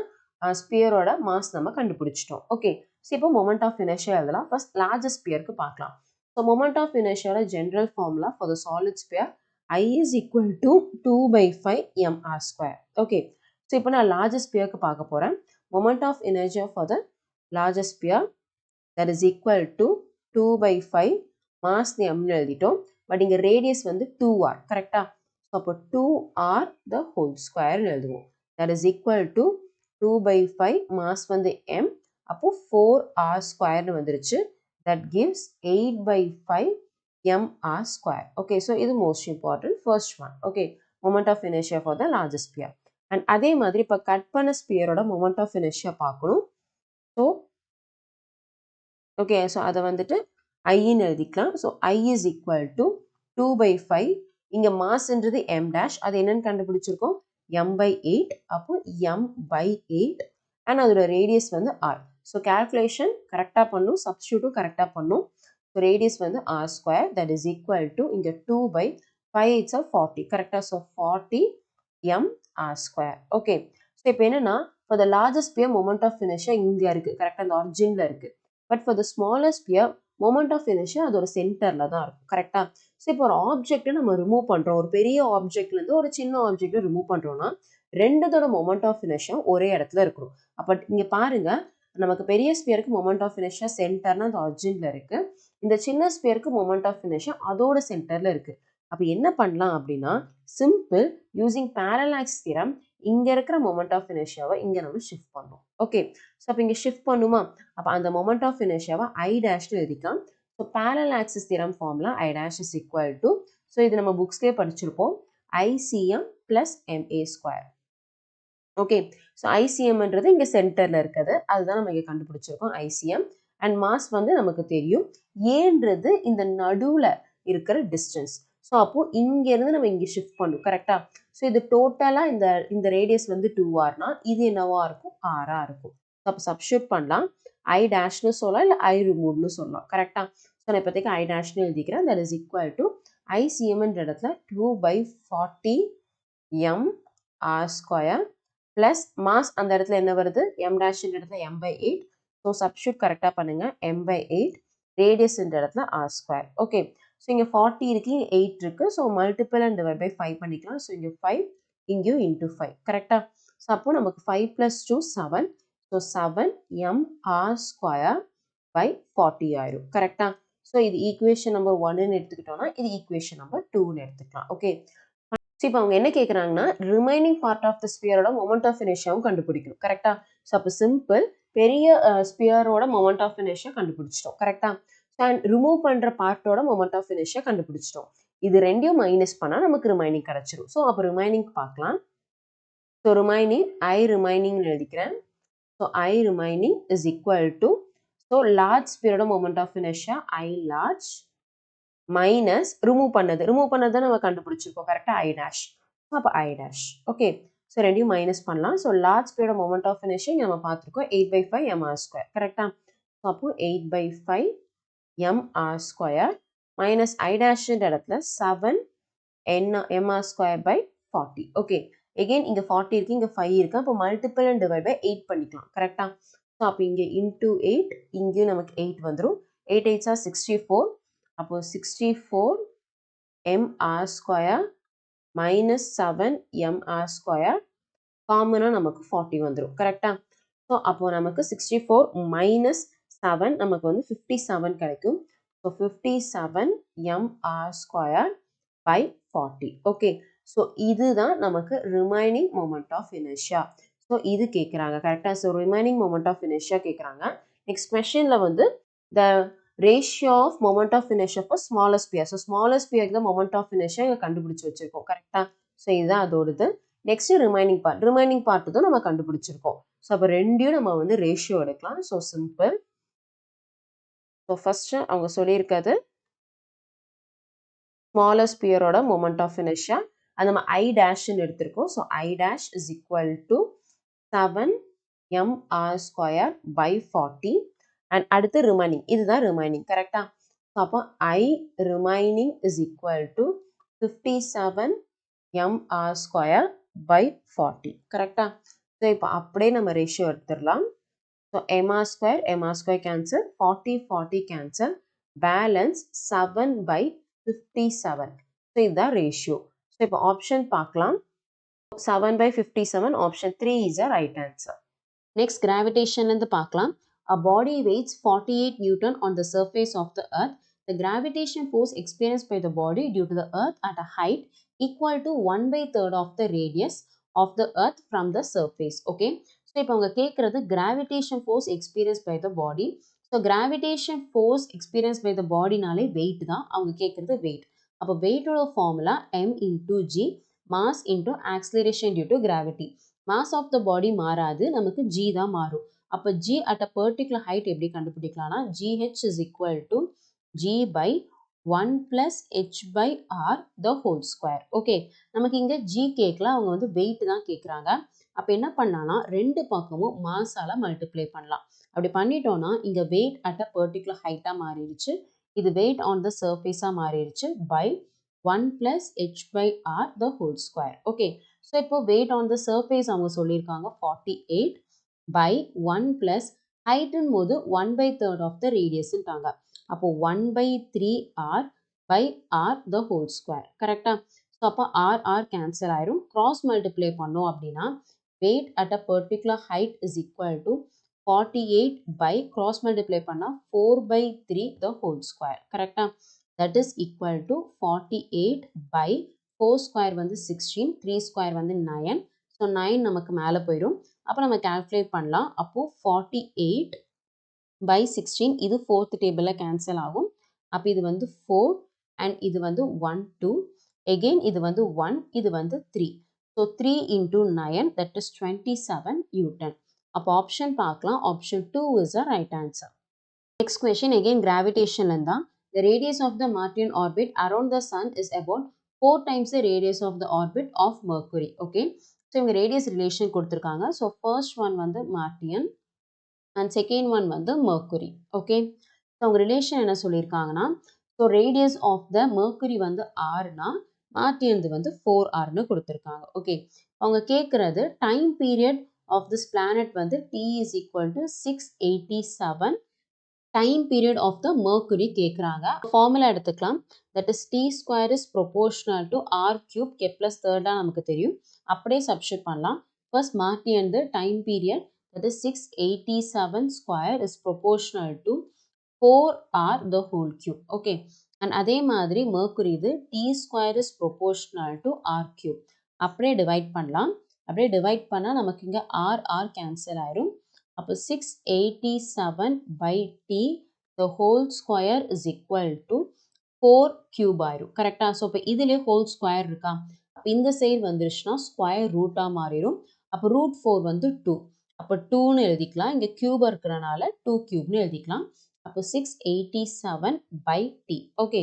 ஸ்பியரோட மாஸ் நம்ம கண்டுபிடிச்சிட்டோம். ஓகே, ஸோ இப்போ மொமெண்ட் ஆஃப் இனர்ஷியா எழுதலாம். ஃபர்ஸ்ட் லார்ஜஸ்ட் ஸ்பியருக்கு பார்க்கலாம். ஸோ மொமெண்ட் ஆஃப் இனர்ஷியாவோட general formula for the solid sphere I is equal to 2/5 mr². Okay, so இப்போ நான் லார்ஜஸ்ட் ஸ்பியருக்கு பார்க்க போகிறேன். Moment of inertia for the largest sphere that is equal to 2/5 mass mன்னு எழுதிட்டோம். பட் இங்கே ரேடியஸ் வந்து 2r கரெக்டா. ஸோ அப்போ 2r the whole square எழுதுவோம். That is equal to 2 by 5 mass வந்து m. அப்போ 4r square வந்துருச்சு. That gives 8 by 5 mr square. Okay, so இது most important first one. Okay, moment of inertia for the largest sphere. And அதே மாதிரி இப்போ cut பண்ண ஸ்பியரோட moment of inertia பார்க்கணும். So okay, so அதை வந்துட்டு iன்னு எழுதிக்கலாம். So I is equal to 2 by 5. இங்க மாஸ்ன்றது m dash. அது என்னன்னு கண்டுபிடிச்சிருக்கோம்? m by 8. அப்போ m by 8. and அதோட ரேடியஸ் வந்து r. So calculation கரெக்டா பண்ணும், substitute கரெக்டா பண்ணும். So radius வந்து r square, that is equal to இங்க 2 by 5 8s are 40. கரெக்டா? So 40 m r square. Okay. So இப்போ என்னன்னா for the largest sphere moment of inertia இங்க இருக்கு. கரெக்டா? அந்த ஒரிஜின்ல இருக்கு. But for the smaller sphere moment of inertia அதோட சென்டர்ல தான் இருக்கும். கரெக்டா? ஸோ இப்போ ஒரு ஆப்ஜெக்ட்டை நம்ம ரிமூவ் பண்ணுறோம், ஒரு பெரிய ஆப்ஜெக்ட்லேருந்து ஒரு சின்ன ஆப்ஜெக்டை ரிமூவ் பண்ணுறோம்னா ரெண்டுதோட மொமெண்ட் ஆஃப் இனர்ஷியா ஒரே இடத்துல இருக்கணும். அப்போ இங்கே பாருங்க, நமக்கு பெரிய ஸ்பியருக்கு மொமெண்ட் ஆஃப் இனர்ஷியா சென்டர்னா அந்த ஆர்ஜினில் இருக்கு, இந்த சின்ன ஸ்பியருக்கு மொமெண்ட் ஆஃப் இனர்ஷியா அதோட சென்டர்ல இருக்கு. அப்போ என்ன பண்ணலாம் அப்படின்னா, சிம்பிள் யூசிங் பேரலாக்ஸ் தியரம் இங்க இருக்கிற மொமெண்ட் ஆஃப் இனர்ஷியாவை இங்க நம்ம ஷிஃப்ட் பண்ணோம். ஓகே, ஸோ அப்போ இங்க ஷிஃப்ட் பண்ணுமா, அப்போ அந்த மொமெண்ட் ஆஃப் இனர்ஷியாவை ஐ டேஷ்னு எழுதிக்கலாம். So parallel axis theorem formula I dash is equal to, so இது நம்ம புக்ஸ்லேயே படிச்சிருப்போம், ICM plus MA square. Okay, so ஐசிஎம்ன்றது இங்கே சென்டரில் இருக்குது, அதுதான் நம்ம இங்கே கண்டுபிடிச்சிருக்கோம் ஐசிஎம். அண்ட் மாஸ் வந்து நமக்கு தெரியும், ஏன்றது இந்த நடுவில் இருக்கிற டிஸ்டன்ஸ். ஸோ அப்போது இங்கேருந்து நம்ம இங்கே ஷிஃப்ட் பண்ணும். கரெக்டாக? ஸோ இது டோட்டலாக இந்த ரேடியஸ் வந்து 2rனா இது என்னவா இருக்கும், ஆராக இருக்கும். அப்போ சப்ஸ்டியூட் பண்ணலாம், ஐ டேஷ்னு சொல்லலாம், இல்லை ஐ ரிமூவ்னு சொல்லலாம். கரெக்டாக? ஸோ நான் இப்போதைக்கு ஐ டேஷ்னு எழுதிக்கிறேன். தட் இஸ் ஈக்குவல் டு ஐசிஎம்ன்ற இடத்துல 2 by 40 m r square plus mass அந்த இடத்துல என்ன வருது, எம் டேஷ்ன்ற இடத்துல m by 8. ஸோ சப்ஸ்டியூட் கரெக்டாக பண்ணுங்க, m by 8 ரேடியஸ்ன்ற இடத்துல r ஸ்கொயர். ஓகே, ஸோ இங்கே 40 இருக்கு, 8 இருக்கு, so multiple and divide by 5 பண்ணிக்கலாம். ஸோ இங்கே 5 இங்கேயும் இன்டூ 5. கரெக்டாக? ஸோ அப்போ நமக்கு 5 + 2 7. So 7 m r square by 40 ஆயிரும். கரெக்டாக? ஸோ இது ஈக்குவேஷன் நம்பர் 1ன்னு எடுத்துக்கிட்டோம்னா இது ஈக்குவேஷன் நம்பர் 2ன்னு எடுத்துக்கலாம். ஓகே, ஸோ இப்போ அவங்க என்ன கேட்குறாங்கன்னா, ரிமைனிங் பார்ட் ஆஃப் த ஸ்பியரோட மொமெண்ட் ஆஃப் இனர்ஷியாவும் கண்டுபிடிக்கணும். கரெக்டா? ஸோ அப்போ சிம்பிள், பெரிய ஸ்பியரோட மொமெண்ட் ஆஃப் இனர்ஷியா கண்டுபிடிச்சிட்டோம். கரெக்டா? அண்ட் ரிமூவ் பண்ணுற பார்ட்டோட மொமெண்ட் ஆஃப் இனர்ஷியா கண்டுபிடிச்சிட்டோம். இது ரெண்டையும் மைனஸ் பண்ணால் நமக்கு ரிமைனிங் கிடைச்சிரும். ஸோ அப்போ ரிமைனிங் பார்க்கலாம். ஸோ ரிமைனிங் ஐ ரிமைனிங்னு எழுதிக்கிறேன். So I remaining is equal to, so large ஸ்பியரோட moment of inertia I large minus remove பண்ணது தான் நம்ம கண்டுபிடிச்சிருக்கோம். கரெக்டாக? I dash. அப்போ ஐ டேஷ். ஓகே, ஸோ ரெண்டையும் மைனஸ் பண்ணலாம். ஸோ லார்ஜ் ஸ்பியரோட மொமெண்ட் ஆஃப் இனர்ஷியா இங்கே நம்ம பார்த்துருக்கோம் 8 by 5 mr ஸ்கொயர். கரெக்டாக? ஸோ அப்போ 8 by 5 mr square minus I டேஷ்ன்ற இடத்துல 7 mr square by 40. Okay, again இங்கே 40 இருக்கு, இங்கே 5 இருக்கு, அப்போ மல்டிபிள் அண்ட் டிவைட் பை 8 பண்ணிக்கலாம். கரெக்டாக? ஸோ அப்போ இங்கே இன்டூ 8, இங்கேயும் நமக்கு 8 வந்துடும். 8 8s are 64. அப்போ 64 mr square minus 7 mr square காமனாக நமக்கு 40 வந்துடும். கரெக்டாக? ஸோ அப்போ நமக்கு 64 மைனஸ் 7 நமக்கு வந்து 57 கிடைக்கும். So 57 mr square by 40. Okay, so இதுதான் நமக்கு remaining moment of inertia. So இது கேட்குறாங்க. கரெக்டாக? So remaining moment of inertia கேட்குறாங்க. நெக்ஸ்ட் கொஸ்டினில் வந்து the ratio of moment of inertia for smaller sphere. So smaller ஸ்பியருக்கு தான் மொமெண்ட் ஆஃப் இனர்ஷியா இங்கே கண்டுபிடிச்சி வச்சிருக்கோம். கரெக்டாக? ஸோ இதுதான் அதோடது. நெக்ஸ்ட் ரிமைனிங் பார்ட் தான் நம்ம கண்டுபிடிச்சிருக்கோம். ஸோ அப்போ ரெண்டையும் நம்ம வந்து ரேஷியோ எடுக்கலாம். So simple. ஸோ ஃபர்ஸ்ட் அவங்க சொல்லியிருக்கிறது ஸ்மாலர் ஸ்பியரோட மொமெண்ட் ஆஃப் இனர்ஷியா, அது நம்ம ஐ டேஷ்னு எடுத்திருக்கோம். So I dash is equal to 7 mr square by 40. And அடுத்து ரிமைனிங், இதுதான் ரிமைனிங். கரெக்டா? ஸோ அப்போ I remaining is equal to 57 mr square by 40. கரெக்டா? ஸோ இப்போ அப்படியே நம்ம ரேஷியோ எடுத்துடலாம். So mr square cancel, 40 cancel, balance 7 by 57. So இதுதான் ரேஷியோ. ஸோ இப்போ ஆப்ஷன் பார்க்கலாம். 7 by 57, option 3 is a right answer. Next கிராவிடேஷன்லேருந்து பார்க்கலாம். A body weighs 48 Newton on the surface of the earth. the gravitation force experienced by the body due to the earth at a height equal to 1/3 of the radius of the earth from the surface. Okay, so இப்போ அவங்க கேட்கறது gravitation force experienced by the body. So gravitation force experienced by the bodyனாலே weight தான், அவங்க கேட்கறது weight. அப்போ வெயிட்டோட formula m into g, mass into acceleration due to gravity. mass of the body மாறாது, நமக்கு g தான் மாறும். அப்போ g at a particular height எப்படி கண்டுபிடிக்கலாம்னா gh is equal to g by 1 plus h by r the whole square. Okay, நமக்கு இங்கே g கேட்கல, அவங்க வந்து வெயிட் தான் கேட்குறாங்க. அப்போ என்ன பண்ணலாம்னா ரெண்டு பக்கமும் மாஸால மல்டிப்ளை பண்ணலாம். அப்படி பண்ணிட்டோம்னா இங்கே வெயிட் அட் அ பர்டிகுலர் ஹைட்டாக மாறிடுச்சு, இது வெயிட் ஆன் த சர்ஃபேஸாக மாறிடுச்சு by 1 plus h by r the whole square. Okay, so இப்போ வெயிட் ஆன் த சர்ஃபேஸ் அவங்க சொல்லியிருக்காங்க 48 by 1 plus ஹைட்டுன்னு போது 1/3 of the radiusன்ட்டாங்க. அப்போ 1/3r by r the whole square. கரெக்டா? ஸோ அப்போ r கேன்சல் ஆயிரும். கிராஸ் மல்டிப்ளை பண்ணோம் அப்படின்னா weight at a particular height is equal to 48 by cross multiply பண்ணா 4/3 the whole square. கரெக்டா? That is equal to 48 by 4 square வந்து 16, 3 square வந்து 9. So 9 நமக்கு மேலே போயிடும். அப்போ நம்ம calculate பண்ணலாம். அப்போ 48 by 16, இது 4th டேபிளில் கேன்சல் ஆகும். அப்போ இது வந்து 4 and இது வந்து 1 2, again இது வந்து 1, இது வந்து 3. So 3 into 9, that is 27 Newton. அப்போ ஆப்ஷன் பார்க்கலாம். Option 2 is the right answer. Next question again gravitation தான். The radius of the Martian orbit around the sun is about 4 times the radius of the orbit of Mercury. Okay, so இவங்க radius relation கொடுத்துருக்காங்க. So first one வந்து Martian and second one வந்து Mercury. Okay, so அவங்க relation என்ன சொல்லியிருக்காங்கன்னா, so radius of the Mercury வந்து ஆர்னா மார்டியன்து வந்து 4r கொடுத்துருக்காங்க. ஓகே, அவங்க கேட்குறது time period of this planet வந்து t is equal to 687 time period of the Mercury கேட்குறாங்க. ஃபார்முலா எடுத்துக்கலாம். That is t square is proportional to R cube Kepler's தேர்டாக நமக்கு தெரியும், அப்படியே சப்ஸ்டிட் பண்ணலாம். ஃபர்ஸ்ட் மார்டியன்து time period that is 687 square is proportional to 4r the whole cube. Okay, and அதே மாதிரி Mercury இது t square is proportional to r cube. அப்படியே டிவைட் பண்ணலாம். அப்படியே டிவைட் பண்ணால் நமக்கு இங்கே r கேன்சல் ஆயிரும். அப்போ 687 by t the whole square is equal to 4 cube ஆயிரும். கரெக்டா? ஸோ இப்போ இதுலேயே ஹோல் ஸ்கொயர் இருக்கா, அப்போ இந்த சைடு வந்துருச்சுன்னா ஸ்கொயர் ரூட்டாக மாறிடும். அப்போ ரூட் 4 வந்து 2, அப்போ 2ன்னு எழுதிக்கலாம். இங்கே கியூபாக இருக்கிறனால 2 கியூப்னு எழுதிக்கலாம். அப்போ 687 by t. ஓகே,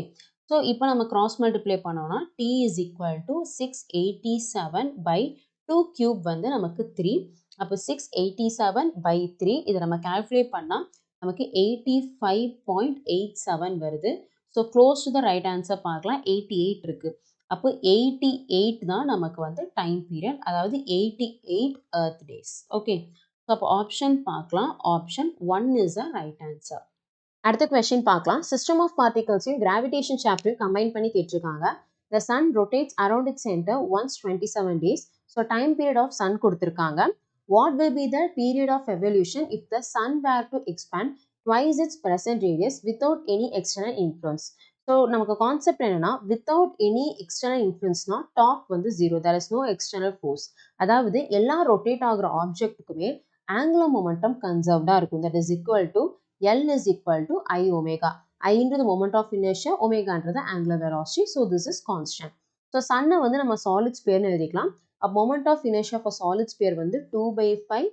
ஸோ இப்போ நம்ம கிராஸ் மல்டிப்ளை பண்ணோம்னா t is equal to 687 by 2 cube வந்து நமக்கு 3. அப்போ 687 by 3 இதை நம்ம கால்குலேட் பண்ணால் நமக்கு 85.87 வருது. So close to the right answer பார்க்கலாம். 88 இருக்குது. அப்போ 88 தான் நமக்கு வந்து டைம் பீரியட், அதாவது 88 earth days. ஓகே, ஸோ அப்போ ஆப்ஷன் பார்க்கலாம். Option 1 is a right answer. அடுத்த கொஸ்டின் பார்க்கலாம். சிஸ்டம் ஆஃப் பார்ட்டிகல்ஸையும் கிராவிடேஷன் சாப்டர் கம்பைன் பண்ணி கேட்டிருக்காங்க. The sun rotates around its centre once 27 days. So time period of sun கொடுத்துருக்காங்க. What will be the period of evolution if the sun were to expand twice its present radius without any external influence. So நமக்கு concept என்னன்னா, without any external இன்ஃப்ளூயன்ஸ்னா top வந்து 0, there is no external force. அதாவது எல்லா rotate ஆகிற ஆப்ஜெக்ட்டுக்குமே angular momentum கன்சர்வ்டாக இருக்கும். That is equal to L is equal to I omega. I into the moment of inertia, omega into the angular velocity. So this is constant. So sun வந்து நம்ம solid sphere எழுதிக்கலாம். A moment of inertia for solid sphere வந்து 2/5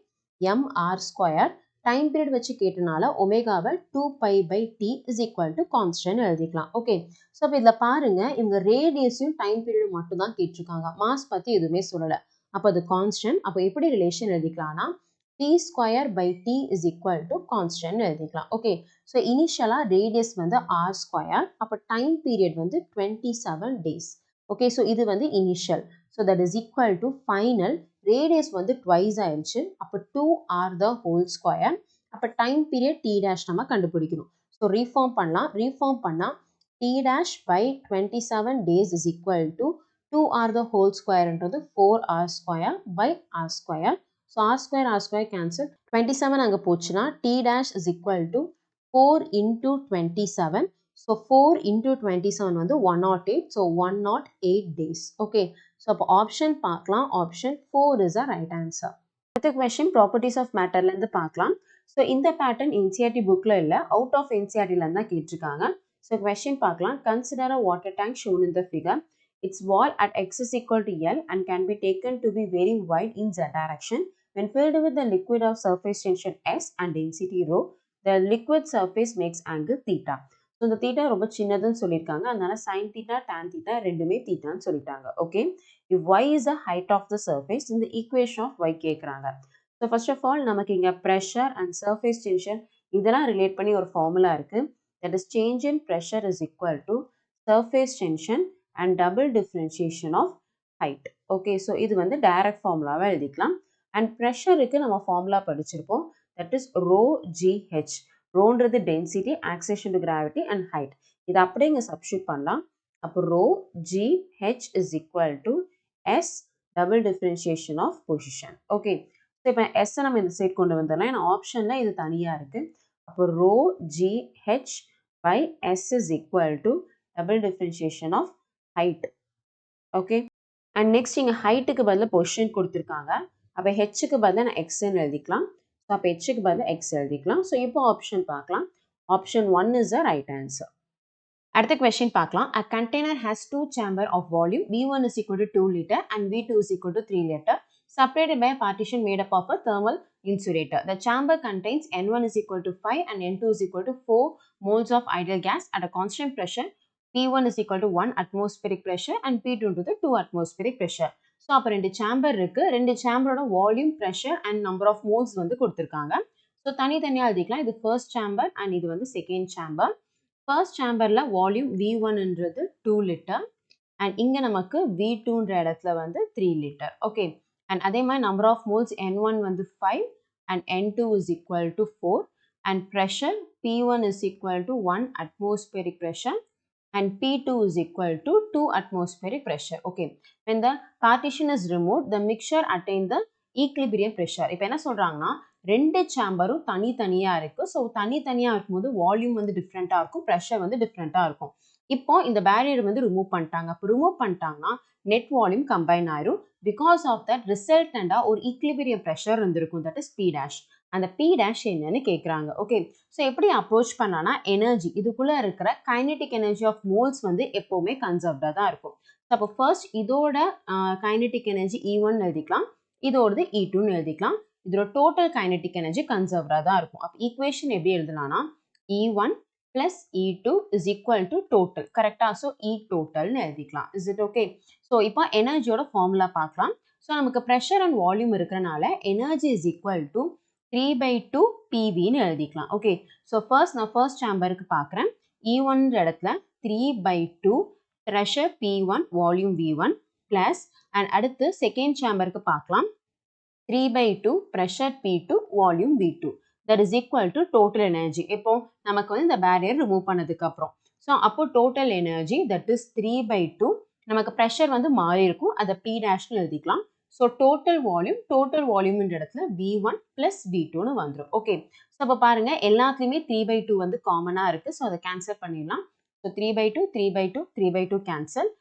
mr square. Time period வச்சு கேட்டனால ஒமேகாவை 2π/t is equal to constant எழுதிக்கலாம். Okay, so இப்போ இதில் பாருங்க, இவங்க ரேடியஸையும் டைம் பீரியட் மட்டும் தான் கேட்டிருக்காங்க, மாஸ் பற்றி எதுவுமே சொல்லலை. அப்போ அது கான்ஸ்டன்ட். அப்போ எப்படி ரிலேஷன் எழுதிக்கலாம்னா t square by t is equal to constant எழுதிக்கலாம். ஓகே, ஸோ இனிஷியலாக ரேடியஸ் வந்து r square, அப்போ டைம் பீரியட் வந்து 27 days. ஓகே, ஸோ இது வந்து initial. So that is equal to final. Radius வந்து ட்வைஸ் ஆயிடுச்சு, அப்போ 2r the whole square. அப்போ டைம் பீரியட் t dash நம்ம கண்டுபிடிக்கணும். ஸோ ரீஃபார்ம் பண்ணலாம். ரீஃபார்ம் பண்ணால் t dash by 27 days is equal to 2r the whole squareன்றது 4r square by r square. So r square cancel. 27 அங்கே போச்சுன்னா t dash is equal to 4 into 27. So 4 into 27 வந்து 108. So 108 days. Okay. So அப்போ option பார்க்கலாம். Option 4 is the right answer. அடுத்த question properties of matterல இருந்து பார்க்கலாம். So இந்த pattern NCERT bookல இல்ல, out of NCERTல இருந்தா கேட்டிருக்காங்க. So question பார்க்கலாம். Consider a water tank shown in the figure. Its wall at x is equal to L and can be taken to be very wide in z direction. When filled with the liquid of surface tension S and density rho, the liquid surface makes angle theta. So இந்த theta ரொம்ப சின்னதுன்னு சொல்லியிருக்காங்க. அதனால sin theta, tan theta ரெண்டுமே thetaன்னு சொல்லிட்டாங்க. Okay. If y is the height of the surface, இந்த equation of y கேட்குறாங்க. So first of all, நமக்கு இங்க pressure and surface tension இதெல்லாம் relate பண்ணி ஒரு formula இருக்கு. That is change in pressure is equal to surface tension and double differentiation of height. Okay, so இது வந்து direct formula எழுதிக்கலாம். And pressureக்கு நம்ம formula படிச்சிருப்போம். That is rho gh. Rhoன்றது density, acceleration to gravity and height. இது அப்படியே இங்க substitute பண்ணலாம். அப்போ rho gh is equal to s double differentiation of position. Okay, so இப்போ s நம்ம இந்த சைடு கொண்டு வந்துடலாம். ஏன்னா ஆப்ஷன்ல இது தனியா இருக்கு. அப்போ rho gh by s is equal to double differentiation of height. Okay, and next இங்க heightக்கு பதிலா position கொடுத்திருக்காங்க. அப்ப hக்கு பதிலா நான் x ன்னு எழுதிக்கலாம். So அப்ப hக்கு பதிலா x எழுதிக்கலாம். So இப்போ ஆப்ஷன் பார்க்கலாம். Option 1 is the right answer. அடுத்த question பார்க்கலாம். A container has two chamber of volume V1 is equal to 2 liter and V2 is equal to 3 liter separated by a partition made up of a thermal insulator. The chamber contains N1 is equal to 5 and N2 is equal to 4 moles of ideal gas at a constant pressure. P1 is equal to 1 atmospheric pressure and P2 to the 2 atmospheric pressure. So அப்ப ரெண்டு chamber இருக்கு. ரெண்டு chamberோட volume, pressure and number of moles வந்து கொடுத்திருக்காங்க. So தனித்தனியா எழுதிக்கலாம். இது first chamber and இது வந்து second chamber. First chamberல volume V1 ன்றது 2 liter and இங்க நமக்கு V2 ன்ற இடத்துல வந்து 3 liter. Okay, and அதே மாதிரி number of moles N1 வந்து 5 and N2 is equal to 4 and pressure P1 is equal to 1 atmospheric pressure and P2 is equal to 2 atmospheric pressure. Okay, when the partition is removed, the mixture attain the equilibrium pressure. இப்போ என்ன சொல்றாங்கன்னா ரெண்டு சேம்பரும் தனித்தனியா இருக்கு. So தனித்தனியா இருக்கும்போது volume வந்து டிஃப்ரெண்டா இருக்கும், ப்ரெஷர் வந்து டிஃப்ரெண்டா இருக்கும். இப்போ இந்த பேரியர் வந்து ரிமூவ் பண்ணிட்டாங்க. அப்போ ரிமூவ் பண்ணிட்டாங்கன்னா நெட் வால்யூம் கம்பைன் ஆயிரும். பிகாஸ் ஆஃப் தட் ரிசல்டண்டா ஒரு ஈக்லிபிரியம் ப்ரெஷர் இருந்திருக்கும். That is P dash. அந்த பி டேஷ் என்னன்னு கேட்குறாங்க. ஓகே, ஸோ எப்படி அப்ரோச் பண்ணானா எனர்ஜி இதுக்குள்ள இருக்கிற கைனெட்டிக் எனர்ஜி ஆஃப் மோல்ஸ் வந்து எப்பவுமே கன்சர்வ்டா தான் இருக்கும். ஸோ அப்போ ஃபர்ஸ்ட் இதோட கைனெட்டிக் எனர்ஜி E1 எழுதிக்கலாம், இதோடது E2 எழுதிக்கலாம். இதோட டோட்டல் கைனெட்டிக் எனர்ஜி கன்சர்வ்டா தான் இருக்கும். அப்போ ஈக்குவேஷன் எப்படி எழுதலாம்னா E1 plus E2 is equal to total. கரெக்டா? ஸோ E totalன்னு எழுதிக்கலாம். Is it okay? ஸோ இப்போ எனர்ஜியோட ஃபார்முலா பார்க்கலாம். ஸோ நமக்கு ப்ரெஷர் அண்ட் வால்யூம் இருக்கிறனால எனர்ஜி இஸ் ஈக்குவல் டு 3/2 PVன்னு எழுதிக்கலாம். ஓகே, ஸோ நான் ஃபர்ஸ்ட் சேம்பருக்கு பார்க்குறேன். E1 இடத்துல 3/2 pressure P1 volume V1 plus and அடுத்து செகண்ட் சேம்பருக்கு பார்க்கலாம். 3/2 pressure P2 volume V2 that is equal to total energy. இப்போ நமக்கு வந்து இந்த பேரியர் ரிமூவ் பண்ணதுக்கு அப்புறம் ஸோ அப்போ டோட்டல் எனர்ஜி தட் இஸ் 3/2. நமக்கு ப்ரெஷர் வந்து மாறி இருக்கும், அதை P டேஷ்னு எழுதிக்கலாம். ஸோ டோட்டல் வால்யூம் இடத்துல V1 plus V2ன்னு வந்துடும். ஓகே, ஸோ அப்போ பாருங்க எல்லாத்துலேயுமே 3/2 வந்து காமனாக இருக்கு. ஸோ அதை கேன்சல் பண்ணிடலாம். So 3/2 cancel.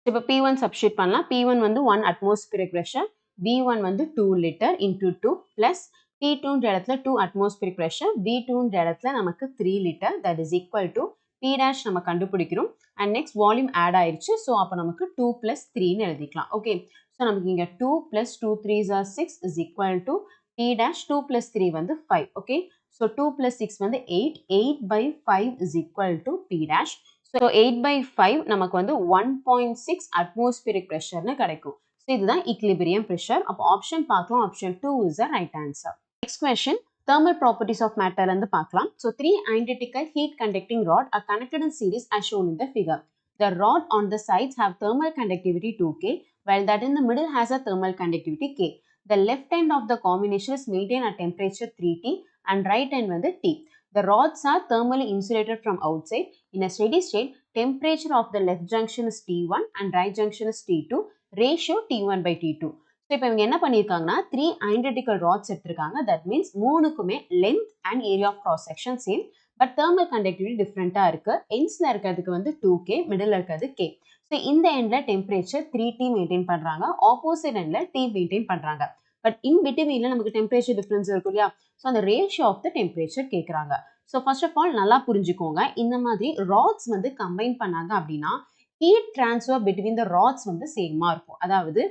இப்போ P1 சப்ஸ்டியூட் பண்ணலாம். P1 வந்து 1 atmospheric pressure, V1 வந்து 2 liter into 2 plus P2 இடத்துல 2 atmospheric pressure, V2 இடத்துல நமக்கு 3 liter that is equal to P dash நம்ம கண்டுபிடிக்கிறோம் and next volume add ஆயிருச்சு. ஸோ அப்போ நமக்கு 2 plus 3ன்னு எழுதிக்கலாம். ஓகே, ஸோ நமக்கு இங்கே 2 plus 2 3s are 6 is equal to P dash 2 plus 3 வந்து 5. ஓகே, ஸோ 2 plus 6 வந்து 8/5 is equal to P dash. So 8/5 நமக்கு வந்து 1.6 atmospheric pressureன்னு கிடைக்கும். ஸோ இதுதான் equilibrium pressure. அப்போ ஆப்ஷன் பார்க்கலாம். Option 2 is the right answer. Next question, thermal properties of matter வந்து பார்க்கலாம். So 3 identical heat conducting rod are connected in series as shown in the figure. The rod on the sides have thermal conductivity 2K while that in the middle has a thermal conductivity K. The left end of the combination is maintained at temperature 3T and right end வந்து T. The rods are thermally insulated from outside. In a steady state, temperature of the left junction is T1 and right junction is T2. Ratio T1/T2. So இப்போ இவங்க என்ன பண்ணியிருக்காங்கன்னா 3 identical rods எடுத்திருக்காங்க. That means மூணுக்குமே length and area of cross section same. But thermal conductivity டிஃப்ரெண்ட்டாக இருக்குது. எண்ட்ஸில் இருக்கிறதுக்கு வந்து 2K, மிடில் இருக்கிறது K. ஸோ இந்த எண்டில் டெம்பரேச்சர் 3T மெயின்டைன் பண்ணுறாங்க, ஆப்போசிட் எண்டில் T மெயின்டைன் பண்ணுறாங்க. பட் இன் பிட்வீனில் நமக்கு டெம்பரேச்சர் டிஃப்ரென்ஸ் இருக்கும் இல்லையா? ஸோ அந்த ரேஷியோ ஆஃப் த டெம்பரேச்சர் கேட்குறாங்க. ஸோ ஃபர்ஸ்ட் ஆஃப் ஆல் நல்லா புரிஞ்சுக்கோங்க, இந்த மாதிரி ராட்ஸ் வந்து கம்பைன் பண்ணாங்க அப்படின்னா heat transfer between the rods வந்து சேமாக இருக்கும். அதாவது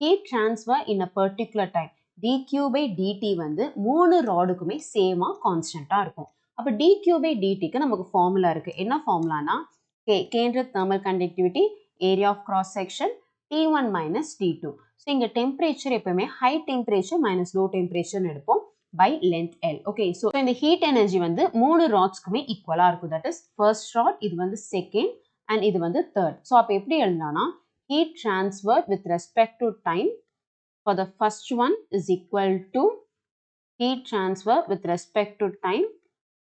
heat transfer in a particular time dQ/dt வந்து 3 ராடுக்குமே சேமாக கான்ஸ்டண்ட்டாக இருக்கும். அப்போ dQ/dtக்கு நமக்கு ஃபார்முலா இருக்குது. என்ன ஃபார்முலானா கேன்ற thermal conductivity, area of cross section, T1 minus T2. So இங்கே டெம்பரேச்சர் எப்பவுமே ஹை டெம்பரேச்சர் மைனஸ் லோ டெம்பரேச்சர்னு எடுப்போம் by length L. Okay, so இந்த ஹீட் எனர்ஜி வந்து 3 ராட்ஸ்க்குமே ஈக்குவலாக இருக்கும். தட் இஸ் ஃபர்ஸ்ட் ராட், இது வந்து செகண்ட், அண்ட் இது வந்து தேர்ட். ஸோ அப்போ எப்படி எழுதலாம்னா heat transfer with respect to time for the first one is equal to heat transfer with respect to time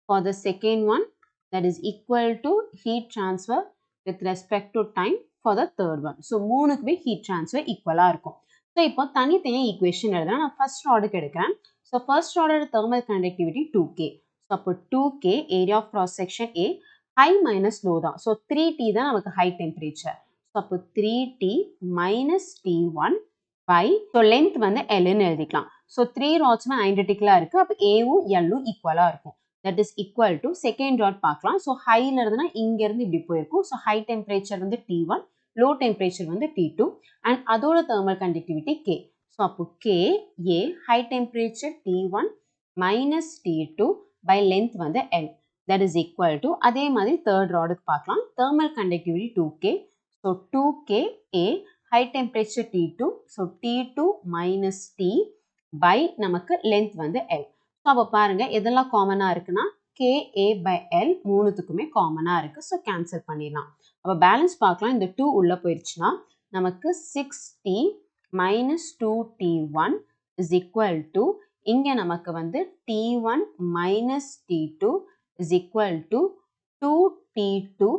for the second one, that is equal to heat transfer with respect to time for the third one. So மூணுக்குமே heat transfer equal-ஆ இருக்கும். So இப்போ தனித்தனியாக equation எழுதுனா நான் first ஆர்டருக்கு எடுக்கிறேன். So first order thermal conductivity 2K. So அப்போ 2K area of cross section A, high minus low தான். So 3T தான் நமக்கு ஹை டெம்பரேச்சர். ஸோ அப்போ 3T minus T1 by, so length வந்து Lன்னு எழுதிக்கலாம். ஸோ 3 ராட்ஸுமே ஐடென்டிக்கலாக இருக்குது. அப்போ ஏவும் எல்லும் ஈக்குவலாக இருக்கும். That is equal to second rod பார்க்கலாம். ஸோ ஹையில் இருந்துன்னா இங்கேருந்து இப்படி போயிருக்கும். ஸோ ஹை டெம்பரேச்சர் வந்து T1, லோ டெம்பரேச்சர் வந்து T2, அண்ட் அதோட தேர்மல் கண்டக்டிவிட்டி K. ஸோ அப்போ K A high temperature T1 minus T2 by length வந்து L. That is equal to அதே மாதிரி தேர்ட் ராடுக்கு பார்க்கலாம். Thermal conductivity 2K. So 2K A high temperature T2, so T2 minus T by நமக்கு length வந்து L. So அப்போ பாருங்க எதெல்லாம் காமனாக இருக்குன்னா KA by L மூணுத்துக்குமே காமனாக இருக்குது. ஸோ கேன்சல் பண்ணிடலாம். அப்போ பேலன்ஸ் பார்க்கலாம். இந்த 2 உள்ளே போயிடுச்சுன்னா நமக்கு 6T minus 2T1 is equal to, இங்கே நமக்கு வந்து T1 minus T2 is equal to 2T2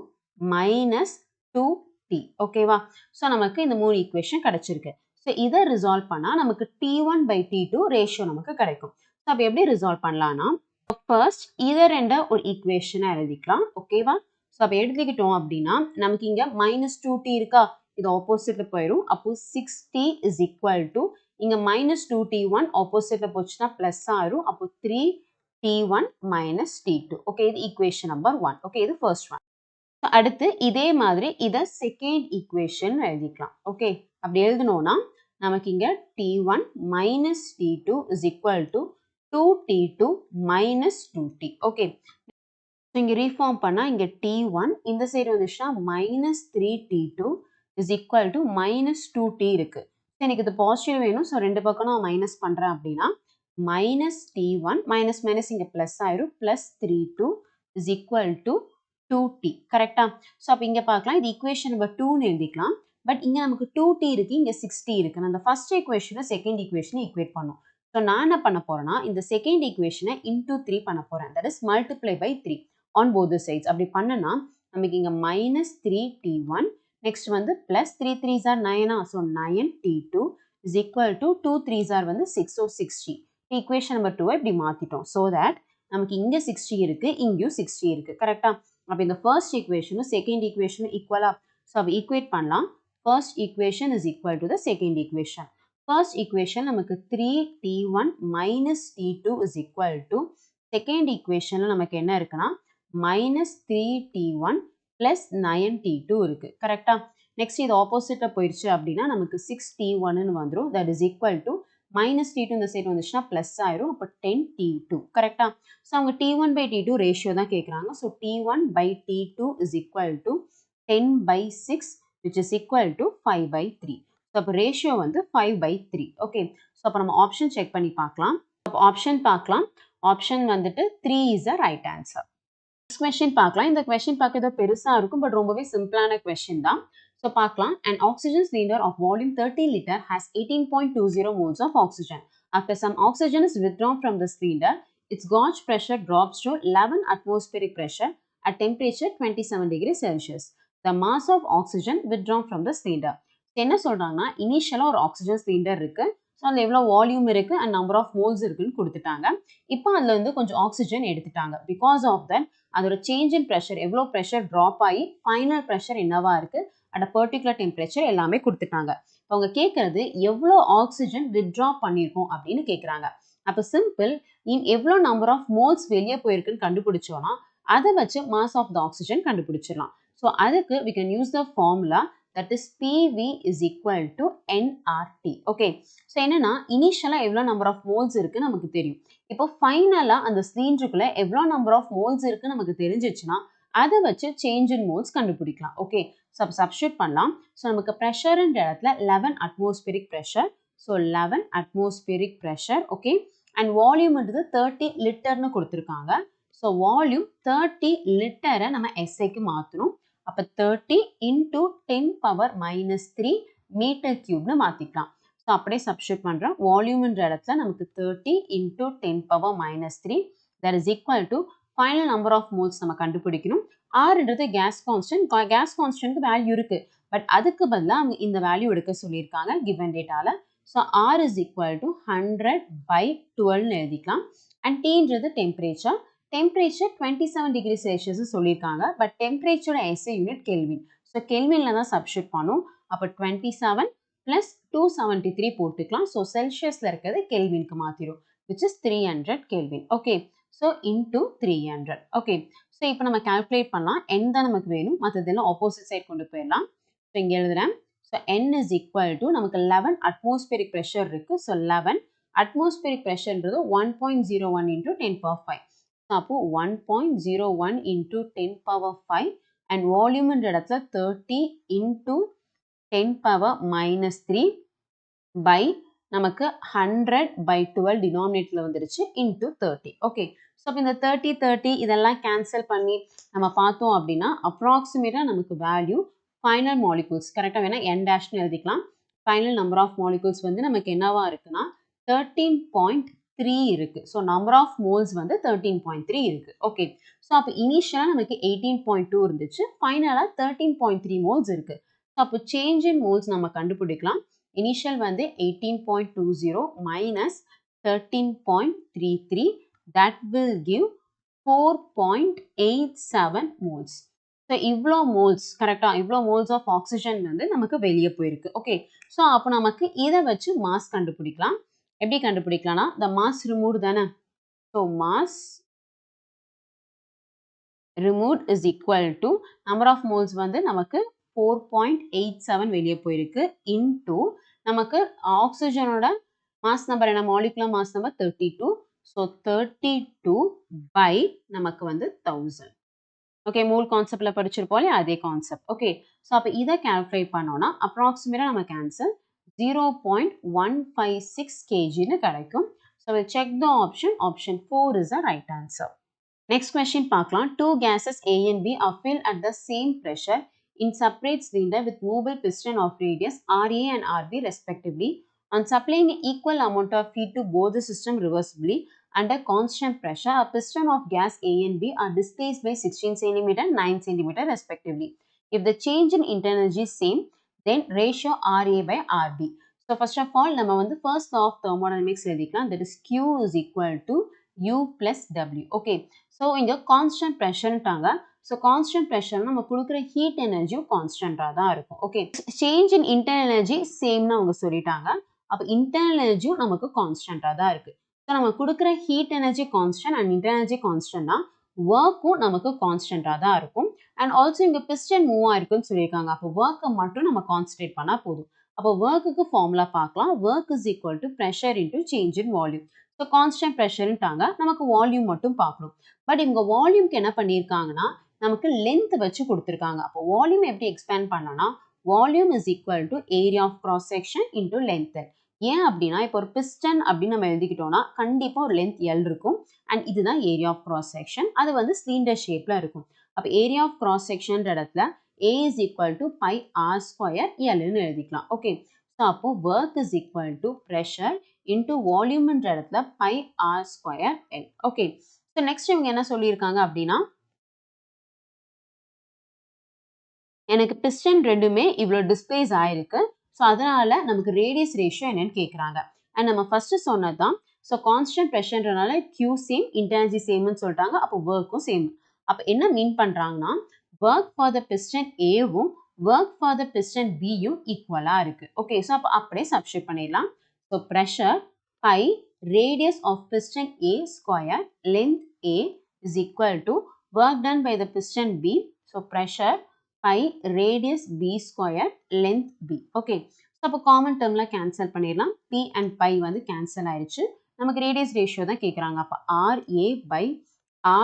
minus 2T. ஓகேவா? ஸோ நமக்கு இந்த 3 ஈக்குவேஷன் கிடைச்சிருக்கு. ஸோ இதை ரிசால்வ் பண்ணால் நமக்கு T1 by T2 ரேஷியோ நமக்கு கிடைக்கும். ஸோ அப்போ எப்படி ரிசால்வ் பண்ணலாம்னா ஃபர்ஸ்ட் இதை ரெண்டை ஒரு ஈக்குவேஷனை எழுதிக்கலாம். ஓகேவா? ஸோ அப்போ எழுதிக்கிட்டோம் அப்படின்னா நமக்கு இங்கே மைனஸ் 2T இருக்கா, இது ஆப்போசிட்டில் போயிடும். அப்போ 6T is equal to, இங்கே மைனஸ் 2T1 ஆப்போசிட்டில் போச்சுன்னா ப்ளஸ் ஆயிரும். அப்போ 3T1 minus T2. ஓகே, இது ஈக்குவேஷன் நம்பர் 1. ஓகே, இது ஃபர்ஸ்ட் ஒன். அடுத்து இதே மாதிரி இதை செகண்ட் ஈக்குவேஷன் எழுதிக்கலாம். ஓகே, அப்படி எழுதணும்னா நமக்கு இங்கே T1 minus T2 is equal to 2T2 minus 2T. Okay, இங்கே ரீஃபார்ம் பண்ணால் இங்கே T1 இந்த சைடு வந்துச்சுன்னா minus 3T2 is equal to minus 2T இருக்கு. எனக்கு இது பாசிட்டிவ் வேணும். ஸோ ரெண்டு பக்கம் நான் மைனஸ் பண்ணுறேன் அப்படின்னா minus T1 மைனஸ் மைனஸ் இங்கே ப்ளஸ் ஆயிரும், plus 3T2 is equal to 2T. கரெக்டா? ஸோ அப்போ இங்கே பார்க்கலாம், இது ஈக்குவேஷன் நம்பர் 2ன்னு எழுதிக்கலாம். பட் இங்கே நமக்கு 2T இருக்குது, இங்கே 6T இருக்குது. நான் அந்த ஃபர்ஸ்ட் ஈக்குவேஷனை செகண்ட் ஈக்குவேஷனை ஈக்குவேட் பண்ணும். ஸோ நான் என்ன பண்ண போகிறேன்னா இந்த செகண்ட் ஈக்குவேஷனை இன்டூ 3 பண்ண போகிறேன். That is multiply by 3 on both the sides. அப்படி பண்ணனா நமக்கு இங்கே மைனஸ் 3T1, நெக்ஸ்ட் வந்து plus 3 3s are 9. So 9T2 is equal to 2 3s are வந்து 6. So 6T. ஈக்குவேஷன் நம்பர் 2 இப்படி மாற்றிட்டோம். ஸோ தட் நமக்கு இங்கே 6T இருக்குது, இங்கேயும் 6T இருக்குது. கரெக்டா? அப்போ இந்த ஃபர்ஸ்ட் ஈக்குவேஷனும் செகண்ட் ஈக்குவேஷனும் ஈக்குவலா? ஸோ அப்போ ஈக்குவேட் பண்ணலாம். First equation is equal to the second equation. First equation நமக்கு 3T1 minus T2 is equal to, second ஈக்குவேஷனில் நமக்கு என்ன இருக்குன்னா minus 3T1 plus 9T2 இருக்குது. கரெக்டா? நெக்ஸ்ட் இது ஆப்போசிட்டாக போயிடுச்சு அப்படின்னா நமக்கு 6T1ன்னு வந்துடும். That is equal to minus T2 இந்த சைடு வந்துச்சுன்னா ப்ளஸ் ஆயிரும். அப்போ 10T2. கரெக்டா? ஸோ அவங்க T1 by T2 ரேஷியோ தான் கேட்குறாங்க. So T1 by T2 is equal to 10 by 6 which is equal to 5 by 3. So அப்போ ரேஷியோ வந்து 5 by 3. ஓகே, ஸோ அப்போ நம்ம ஆப்ஷன் செக் பண்ணி பார்க்கலாம். அப்போ ஆப்ஷன் பார்க்கலாம். ஆப்ஷன் வந்துட்டு 3 is the right answer. Next question பார்க்கலாம். இந்த கொஸ்டின் பார்க்க ஏதோ பெருசாக இருக்கும், பட் ரொம்பவே சிம்பிளான கொஸ்டின் தான். ஸோ பார்க்கலாம். An oxygen cylinder of volume 30 liter has 18.20 moles of oxygen. After some oxygen is withdrawn from the cylinder, its gauge pressure drops to 11 atmospheric pressure at temperature 27 degrees Celsius. The mass of oxygen withdrawn from the cylinder. என்ன சொல்றாங்கன்னா இனிஷியலாக ஒரு oxygen cylinder இருக்கு. So அந்த எவ்வளோ volume இருக்குது and number of moles இருக்குன்னு கொடுத்துட்டாங்க. இப்போ அதில் வந்து கொஞ்சம் ஆக்சிஜன் எடுத்துட்டாங்க. பிகாஸ் ஆஃப் தட் அதோட சேஞ்ச் இன் ப்ரெஷர் எவ்வளோ ப்ரெஷர் ட்ராப் ஆகி ஃபைனல் ப்ரெஷர் என்னவா இருக்குது அட் பர்டிகுலர் டெம்பரேச்சர் எல்லாமே கொடுத்துட்டாங்க. இப்போ அவங்க கேட்குறது எவ்வளோ ஆக்சிஜன் வித்ட்ரா பண்ணியிருக்கோம் அப்படின்னு கேட்குறாங்க. அப்போ சிம்பிள் எவ்வளோ நம்பர் ஆஃப் மோல்ஸ் வெளியே போயிருக்குன்னு கண்டுபிடிச்சோன்னா அதை வச்சு மாஸ் ஆஃப் த ஆக்சிஜன் கண்டுபிடிச்சிடலாம். ஸோ அதுக்கு we can use the formula that is PV is equal to nRT. Okay, so என்னன்னா இனிஷியலாக எவ்வளோ நம்பர் ஆஃப் மோல்ஸ் இருக்குன்னு நமக்கு தெரியும். இப்போ ஃபைனலாக அந்த சிலிண்டருக்குள்ள எவ்வளோ நம்பர் ஆஃப் மோல்ஸ் இருக்குன்னு நமக்கு தெரிஞ்சிச்சுன்னா அதை வச்சு சேஞ்ச் இன் மோல்ஸ் கண்டுபிடிக்கலாம். ஓகே, ஸோ சப்ஸ்டியூட் பண்ணலாம். ஸோ நமக்கு ப்ரெஷர்ன்ற இடத்துல 11 atmospheric pressure. So 11 atmospheric pressure. Okay, and வால்யூம்ன்றது 30 லிட்டர்னு கொடுத்துருக்காங்க. ஸோ வால்யூம் 30 லிட்டரை நம்ம எஸ்ஐக்கு மாற்றணும். அப்போ 30 into 10 power minus 3 மீட்டர் கியூப்னு மாற்றிக்கலாம். ஸோ அப்படியே சப்ஸ்டியூட் பண்ணுறோம். வால்யூம்ன்ற இடத்துல நமக்கு 30 into 10 power minus 3 that is equal to final number of moles நம்ம கண்டுபிடிக்கணும். ஆர்ன்றது கேஸ் கான்ஸ்டன்ட். கேஸ் கான்ஸ்டன்ட்க்கு வேல்யூ இருக்குது, பட் அதுக்கு பதிலாக அவங்க இந்த வேல்யூ எடுக்க சொல்லியிருக்காங்க கிவன் டேட்டாவில். So R is equal to 100/12 எழுதிக்கலாம். அண்ட் Tன்றது டெம்பரேச்சர். டெம்பரேச்சர் 27 டிகிரி செல்சியஸ் சொல்லியிருக்காங்க, பட் டெம்பரேச்சரோட எஸ்ஐ யூனிட் கெல்வின். ஸோ கெல்வினில் தான் சப்ஸ்டியூட் பண்ணும். அப்போ 27 + 273 போட்டுக்கலாம். ஸோ செல்சியஸில் இருக்கிறது கெல்வினுக்கு மாற்றிடும், which is 300 kelvin. Okay, so into 300. Okay, so இப்போ நம்ம கால்குலேட் பண்ணலாம். n தான் நமக்கு வேணும், மற்றதெல்லாம் ஆப்போசிட் சைட் கொண்டு போயிடலாம். ஸோ இங்கே எழுதுறேன். So n is equal to நமக்கு 11 அட்மாஸ்பியரிக் ப்ரெஷர் இருக்குது. ஸோ 11 அட்மாஸ்பியரிக் ப்ரெஷர்ன்றது 1.01 into 10 power 5. அப்போ 1.01 into 10 power 5 and volume என்ற இடத்துல 30 into 10 power minus 3 by நமக்கு 100/12 denominatorல வந்துருச்சு into 30. ஓகே, ஸோ அப்போ இந்த 30 இதெல்லாம் கேன்சல் பண்ணி நம்ம பார்த்தோம் அப்படின்னா அப்ராக்சிமேட்டாக நமக்கு வேல்யூ ஃபைனல் மாலிகூல்ஸ் கரெக்டாக வேணால் n' எழுதிக்கலாம். ஃபைனல் நம்பர் ஆஃப் மாலிகூல்ஸ் வந்து நமக்கு என்னவா இருக்குன்னா 13.3 இருக்கு. ஸோ நம்பர் ஆஃப் மோல்ஸ் வந்து 13.3 இருக்கு. ஓகே, ஸோ அப்போ இனிஷியலாக நமக்கு 18.2 இருந்துச்சு, ஃபைனலாக 13.3 மோல்ஸ் இருக்கு. ஸோ அப்போ சேஞ்ச் இன் மோல்ஸ் நம்ம கண்டுபிடிக்கலாம். இனிஷியல் வந்து 18.20 minus 13.33 that will give 4.87 moles. So இவ்வளோ மோல்ஸ் கரெக்டாக இவ்வளோ மோல்ஸ் ஆஃப் ஆக்சிஜன் வந்து நமக்கு வெளியே போயிருக்கு. ஓகே, ஸோ அப்போ நமக்கு இதை வச்சு மாஸ் கண்டுபிடிக்கலாம். எப்படி கண்டுபிடிக்கலாம்னா the mass removed தானே. So mass removed is equal to number of moles வந்து நமக்கு 4.87 வெளியே போயிருக்கு into நமக்கு ஆக்சிஜனோட மாஸ் நம்பர் என்ன, molecular mass number 32. So 32 by நமக்கு வந்து 1000. ஓகே, மோல் கான்செப்ட்ல படிச்சிருப்போம் இல்லையா, அதே கான்செப்ட். ஓகே, ஸோ அப்போ இதை கால்குலேட் பண்ணோம்னா அப்ராக்சிமேட்டாக நமக்கு ஆன்சர் 0.156 kgன்னு கிடைக்கும். So we'll check the option. Option 4 is the right answer. Next question பார்க்கலாம். Two gases A and B are filled at the same pressure in separate cylinder with movable piston of radius RA and RB respectively. On supplying an equal amount of heat to both the system reversibly under constant pressure, a piston of gas A and B are displaced by 16 cm and 9 cm respectively. If the change in internal energy is same, then ratio RA/RB. So first of all, நம்ம வந்து first law of thermodynamics எழுதிக்கலாம். That is Q is equal to U plus W. Okay. So இங்க constant pressureட்டாங்க. So constant pressure நம்ம கொடுக்குற heat energy constantா தான் இருக்கும். Okay. Change in internal energy sameனா அவங்க சொல்லிட்டாங்க. அப்ப internal energy நமக்கு constantா தான் இருக்கு. So நம்ம கொடுக்குற heat energy constant and internal energy constantனா ஒர்க்கும் நமக்கு கான்ஸ்டன்டா தான் இருக்கும். அண்ட் ஆல்சோ இங்கே பிஸ்டன் மூவ் ஆயிருக்குன்னு சொல்லியிருக்காங்க. அப்போ ஒர்க்கை மட்டும் நம்ம கான்சன்ட்ரேட் பண்ணால் போதும். அப்போ ஒர்க்குக்கு ஃபார்முலா பார்க்கலாம். Work is equal to pressure into change in volume. So constant ப்ரெஷர்ன்ட்டாங்க, நமக்கு வால்யூம் மட்டும் பார்க்கணும். பட் இவங்க வால்யூம்க்கு என்ன பண்ணியிருக்காங்கன்னா நமக்கு லென்த் வச்சு கொடுத்துருக்காங்க. அப்போ வால்யூம் எப்படி எக்ஸ்பேண்ட் பண்ணோம்னா volume is equal to area of cross section into length. ஏன் அப்படின்னா இப்போ ஒரு பிஸ்டன் அப்படின்னு நம்ம எழுதிக்கிட்டோம்னா கண்டிப்பாக ஒரு லென்த் L இருக்கும். அண்ட் இதுதான் ஏரியா ஆஃப் கிராஸ் செக்ஷன். அது வந்து சிலிண்டர் ஷேப்ல இருக்கும். அப்போ ஏரியா ஆஃப் கிராஸ் செக்ஷன் இடத்துல A is equal to pi r square Lன்னு எழுதிக்கலாம். ஓகே, ஸோ அப்போ work is equal to pressure into வால்யூம்ன்ற இடத்துல pi r square L. Okay, so next இவங்க என்ன சொல்லியிருக்காங்க அப்படின்னா எனக்கு பிஸ்டன் ரெண்டுமே இவ்வளோ டிஸ்பிளேஸ் ஆயிருக்கு. ஸோ அதனால நமக்கு ரேடியஸ் ரேஷியோ என்னன்னு கேட்குறாங்க. அண்ட் நம்ம ஃபர்ஸ்ட் சொன்னதுதான். ஸோ கான்ஸ்டன்ட் ப்ரெஷர்ன்றனால Q சேம், இன்டென்சிட்டி சேம்னு சொல்லிட்டாங்க. அப்போ ஒர்க்கும் சேம். அப்போ என்ன மீன் பண்ணுறாங்கன்னா ஒர்க் ஃபார் த பிஸ்டன் ஏவும் ஒர்க் ஃபார் த பிஸ்டன் பியும் ஈக்குவலாக இருக்குது. ஓகே, ஸோ அப்போ அப்படியே சப்ஸ்டிட் பண்ணிடலாம். So pressure by radius of piston A square length A is equal to work done by the piston B. So pressure pi radius B square length B. Okay. So அப்போ common டேர்ம்ல cancel பண்ணிடலாம். P and pi வந்து cancel ஆயிடுச்சு. நமக்கு radius ratio தான் கேட்குறாங்க. அப்போ RA by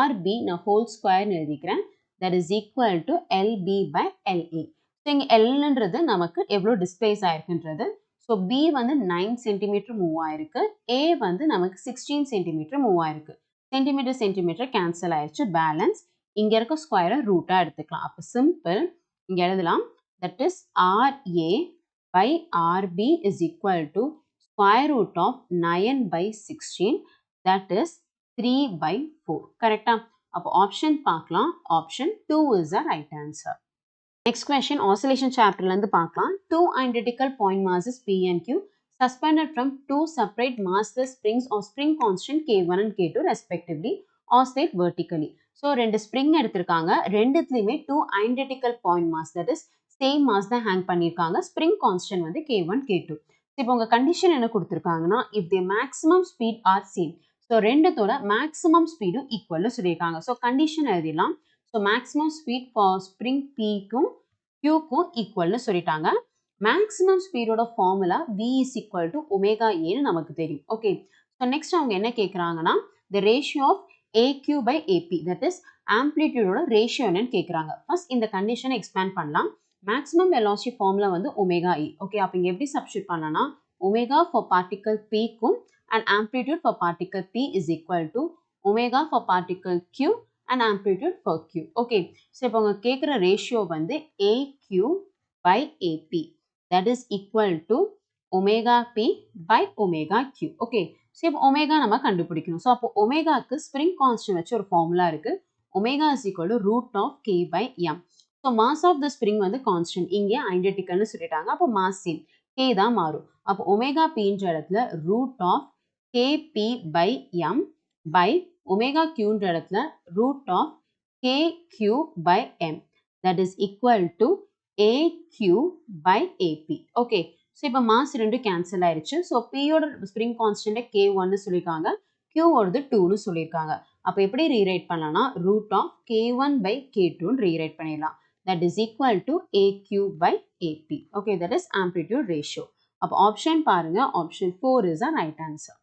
RB நான் whole ஸ்கொயர்னு எழுதிக்கிறேன். That is equal to LB by LA. So இங்கே Lன்றது நமக்கு எவ்வளோ டிஸ்பிளேஸ் ஆயிருக்குன்றது. ஸோ B வந்து 9 சென்டிமீட்டர் மூவ் ஆயிருக்கு. A வந்து நமக்கு 16 சென்டிமீட்டர் மூவ் ஆயிருக்கு. சென்டிமீட்டர் கேன்சல் ஆயிடுச்சு. பேலன்ஸ் இங்கே இருக்க ஸ்கொயரை ரூட்டாக எடுத்துக்கலாம். அப்போ சிம்பிள் இங்கே எழுதலாம். That is RA by RB is equal to square root of 9 by 16. That is 3 by 4. கரெக்டா? அப்போ ஆப்ஷன் பார்க்கலாம். Option 2 is the right answer. Next question, oscillation chapter ல இருந்து பார்க்கலாம். Two identical point masses P and Q suspended from two separate massless springs of spring constant K1 and K2 respectively oscillate vertically. So ரெண்டு spring எடுத்திருக்காங்க. ரெண்டுத்துலயுமே two identical point mass, that is same mass தான் hang பண்ணிருக்காங்க. Spring constant வந்து K1 K2. இப்போ உங்க condition என்ன கொடுத்திருக்காங்கன்னா if the maximum speed are same. So ரெண்டுத்தோட maximum speed equal சொல்லியிருக்காங்க. So condition எழுதிடலாம். So maximum speed for spring P க்கும் Q க்கும் equal சொல்லிட்டாங்க. maximum speed ஓட formula V is equal to omega A நமக்கு தெரியும். Okay. So next அவங்க என்ன கேட்குறாங்கன்னா the ratio of AQ by AP, that is amplitude ஓட ratio என்னன்னு கேட்குறாங்க. First இந்த condition expand பண்ணலாம். maximum velocity formula வந்து omega E. Okay. அப்போ இங்க எப்படி substitute பண்ணலாம்னா omega for particle P க்கும் and amplitude for particle P is equal to omega for particle Q and amplitude for Q. Okay. So இப்போ அவங்க கேட்குற ரேஷியோ வந்து AQ by AP, that is equal to omega P by omega Q. Okay. So இப்போ omega நம்ம கண்டுபிடிக்கணும். So அப்போ omegaக்கு spring constant வச்சு ஒரு formula இருக்கு. Omega is equal to root of K by M. So mass of the spring வந்து constant. இங்கே identicalனு சொல்லிட்டாங்க. அப்போ mass same. K தான் மாறும். அப்போ omega P ன்ற இடத்துல root of KP by M by omega Q ன்ற இடத்துல root of KQ by M, that is equal to AQ by AP. Okay. So இப்போ mass ரெண்டு cancel ஆயிருச்சு. So P ஓட spring constant K1 சொல்லிருக்காங்க. Q ஓடது 2 சொல்லிருக்காங்க. அப்போ எப்படி rewrite பண்ணலாம்னா root of K1 by K2 rewrite பண்ணிடலாம். That is equal to AQ by AP. Okay, that is amplitude ratio. அப்போ option பாருங்க. Option 4 is the right answer.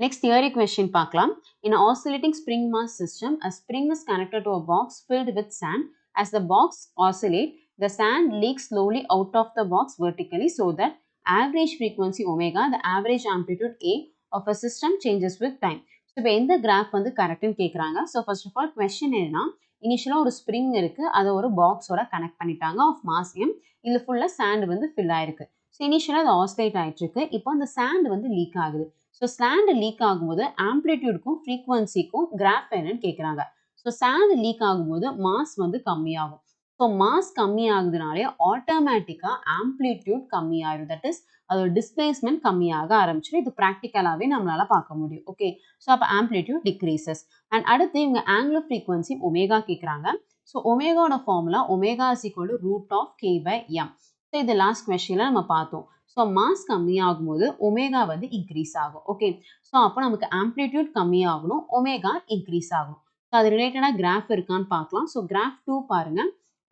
Next theory question பார்க்கலாம். In an oscillating spring mass system, a spring is connected to a box filled with sand. As the box oscillates, the sand leaks slowly out of the box vertically so that average frequency omega, the average amplitude A of a system changes with time. So இப்போ எந்த graph வந்து கரெக்ட்னு கேட்குறாங்க. So first of all question என்னன்னா இனிஷியலாக ஒரு spring இருக்கு, அதை ஒரு பாக்ஸோட கனெக்ட் பண்ணிட்டாங்க ஆஃப் மாஸ் M. இதில் ஃபுல்லாக சாண்ட் வந்து ஃபில் ஆயிருக்கு. ஸோ இனிஷியலாக அது ஆஸ்லேட் ஆகிட்டு இருக்கு. இப்போ அந்த சாண்ட் வந்து லீக் ஆகுது. ஸோ சாண்ட் லீக் ஆகும்போது ஆம்ப்ளிடியூடுக்கும் ஃப்ரீக்வன்சிக்கும் கிராஃப் என்னன்னு கேட்குறாங்க. ஸோ சாண்ட் லீக் ஆகும்போது மாஸ் வந்து கம்மியாகும். ஸோ மாஸ் கம்மியாகுதுனாலே ஆட்டோமேட்டிக்காக ஆம்ப்ளிடியூட் கம்மியாயிடும். தட் இஸ் அதோட டிஸ்பிளேஸ்மெண்ட் கம்மியாக ஆரம்பிச்சிடும். இது ப்ராக்டிக்கலாகவே நம்மளால பார்க்க முடியும். ஓகே. ஸோ அப்போ ஆம்ப்ளிடியூட் டிக்ரீசஸ். அண்ட் அடுத்து இவங்க ஆங்குலர் ஃப்ரீக்வன்சி ஒமேகா கேட்குறாங்க. ஸோ ஒமேகாவோட formula omega is equal to root of K by M. So இது லாஸ்ட் கொஸ்டினில் நம்ம பார்த்தோம். ஸோ மாஸ் கம்மியாகும் போது ஒமேகா வந்து இன்க்ரீஸ் ஆகும். ஓகே. ஸோ அப்போ நமக்கு ஆம்ப்ளிடியூட் கம்மியாகணும், ஒமேகா இன்க்ரீஸ் ஆகும். ஸோ அது ரிலேட்டடாக கிராஃப் இருக்கான்னு பார்க்கலாம். ஸோ கிராஃப் 2 பாருங்க.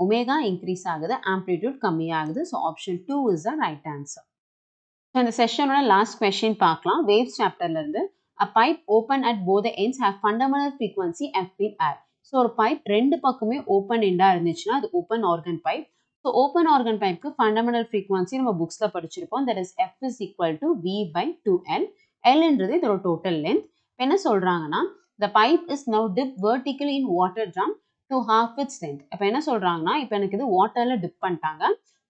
ஒமேகா இன்க்ரீஸ் ஆகுது, ஆம்ப்ளிடியூட் கம்மியாகுது. So option 2 is the right answer. So இந்த செஷனோட லாஸ்ட் கொஸ்டின் பார்க்கலாம். வேவ்ஸ் சாப்டர்ல இருந்து a pipe open at both the ends have fundamental frequency f in air. So ஒரு பைப் ரெண்டு பக்கமே ஓப்பன் எண்டாக இருந்துச்சுன்னா அது open organ pipe. So open organ பைப்க்கு ஃபண்டமெண்டல் ஃப்ரீக்வன்சி நம்ம புக்ஸில் படிச்சிருப்போம். That is F is equal to V by 2L. எல்ன்றது இதோட டோட்டல் லென்த். இப்போ என்ன சொல்கிறாங்கன்னா the pipe is now dip vertically in water drum to half its length. இப்போ என்ன சொல்கிறாங்கன்னா இப்போ எனக்கு இது வாட்டரில் டிப் பண்ணிட்டாங்க.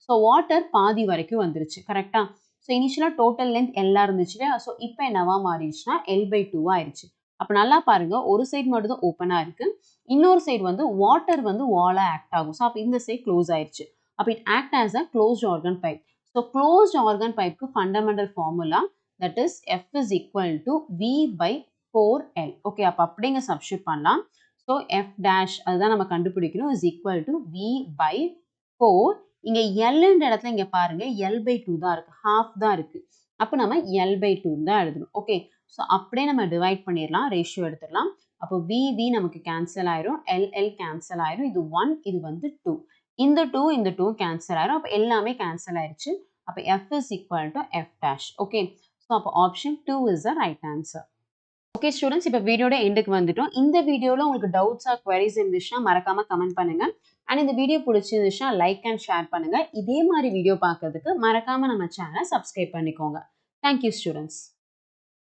ஸோ வாட்டர் பாதி வரைக்கும் வந்துருச்சு. கரெக்டாக? ஸோ இனிஷியலாக டோட்டல் லென்த் எல்லாம் இருந்துச்சு இல்லையா? ஸோ இப்போ என்னவா மாறிடுச்சுன்னா L/2 ஆயிடுச்சு. அப்போ நல்லா பாருங்க, ஒரு சைடு மட்டும் தான் ஓப்பனாக இருக்கு, இன்னொரு சைடு வந்து வாட்டர் வந்து வாலா ஆக்ட் ஆகும். ஸோ அப்போ இந்த சைடு க்ளோஸ் ஆயிடுச்சு. அப்போ it act as a closed organ pipe. So closed organ பைப்க்கு fundamental formula that is f is equal to v by 4l. Okay, அப்போ அப்படிங்க சப்ஸ்டியூட் பண்ணலாம். ஸோ f dash அதுதான் நம்ம கண்டுபிடிக்கணும் is equal to v by 4. இங்கே எல்ன்ற இடத்துல இங்கே பாருங்க எல் பை 2 தான் இருக்கு, ஹாஃப் தான் இருக்கு. அப்போ நம்ம எல் பை 2 தான் எழுதணும். ஓகே, ஸோ அப்படியே நம்ம டிவைட் பண்ணிடலாம், ரேஷியோ எடுத்துடலாம். அப்போ வி நமக்கு கேன்சல் ஆயிரும், எல் கேன்சல் ஆயிரும், இது 1 இது வந்து 2, இந்த 2 கேன்சல் ஆயிரும். அப்போ எல்லாமே கேன்சல் ஆயிடுச்சு. அப்போ f is equal to f dash. Okay, so அப்போ option 2 is the right answer. Okay students, இப்போ வீடியோட எண்டுக்கு வந்துட்டோம். இந்த வீடியோவில் உங்களுக்கு டவுட்ஸா குவரிஸ் இருந்துச்சுன்னா மறக்காம கமெண்ட் பண்ணுங்க. அண்ட் இந்த வீடியோ பிடிச்சிருந்துச்சுன்னா லைக் அண்ட் ஷேர் பண்ணுங்க. இதே மாதிரி வீடியோ பார்க்கறதுக்கு மறக்காம நம்ம சேனலை சப்ஸ்கிரைப் பண்ணிக்கோங்க. Thank you students.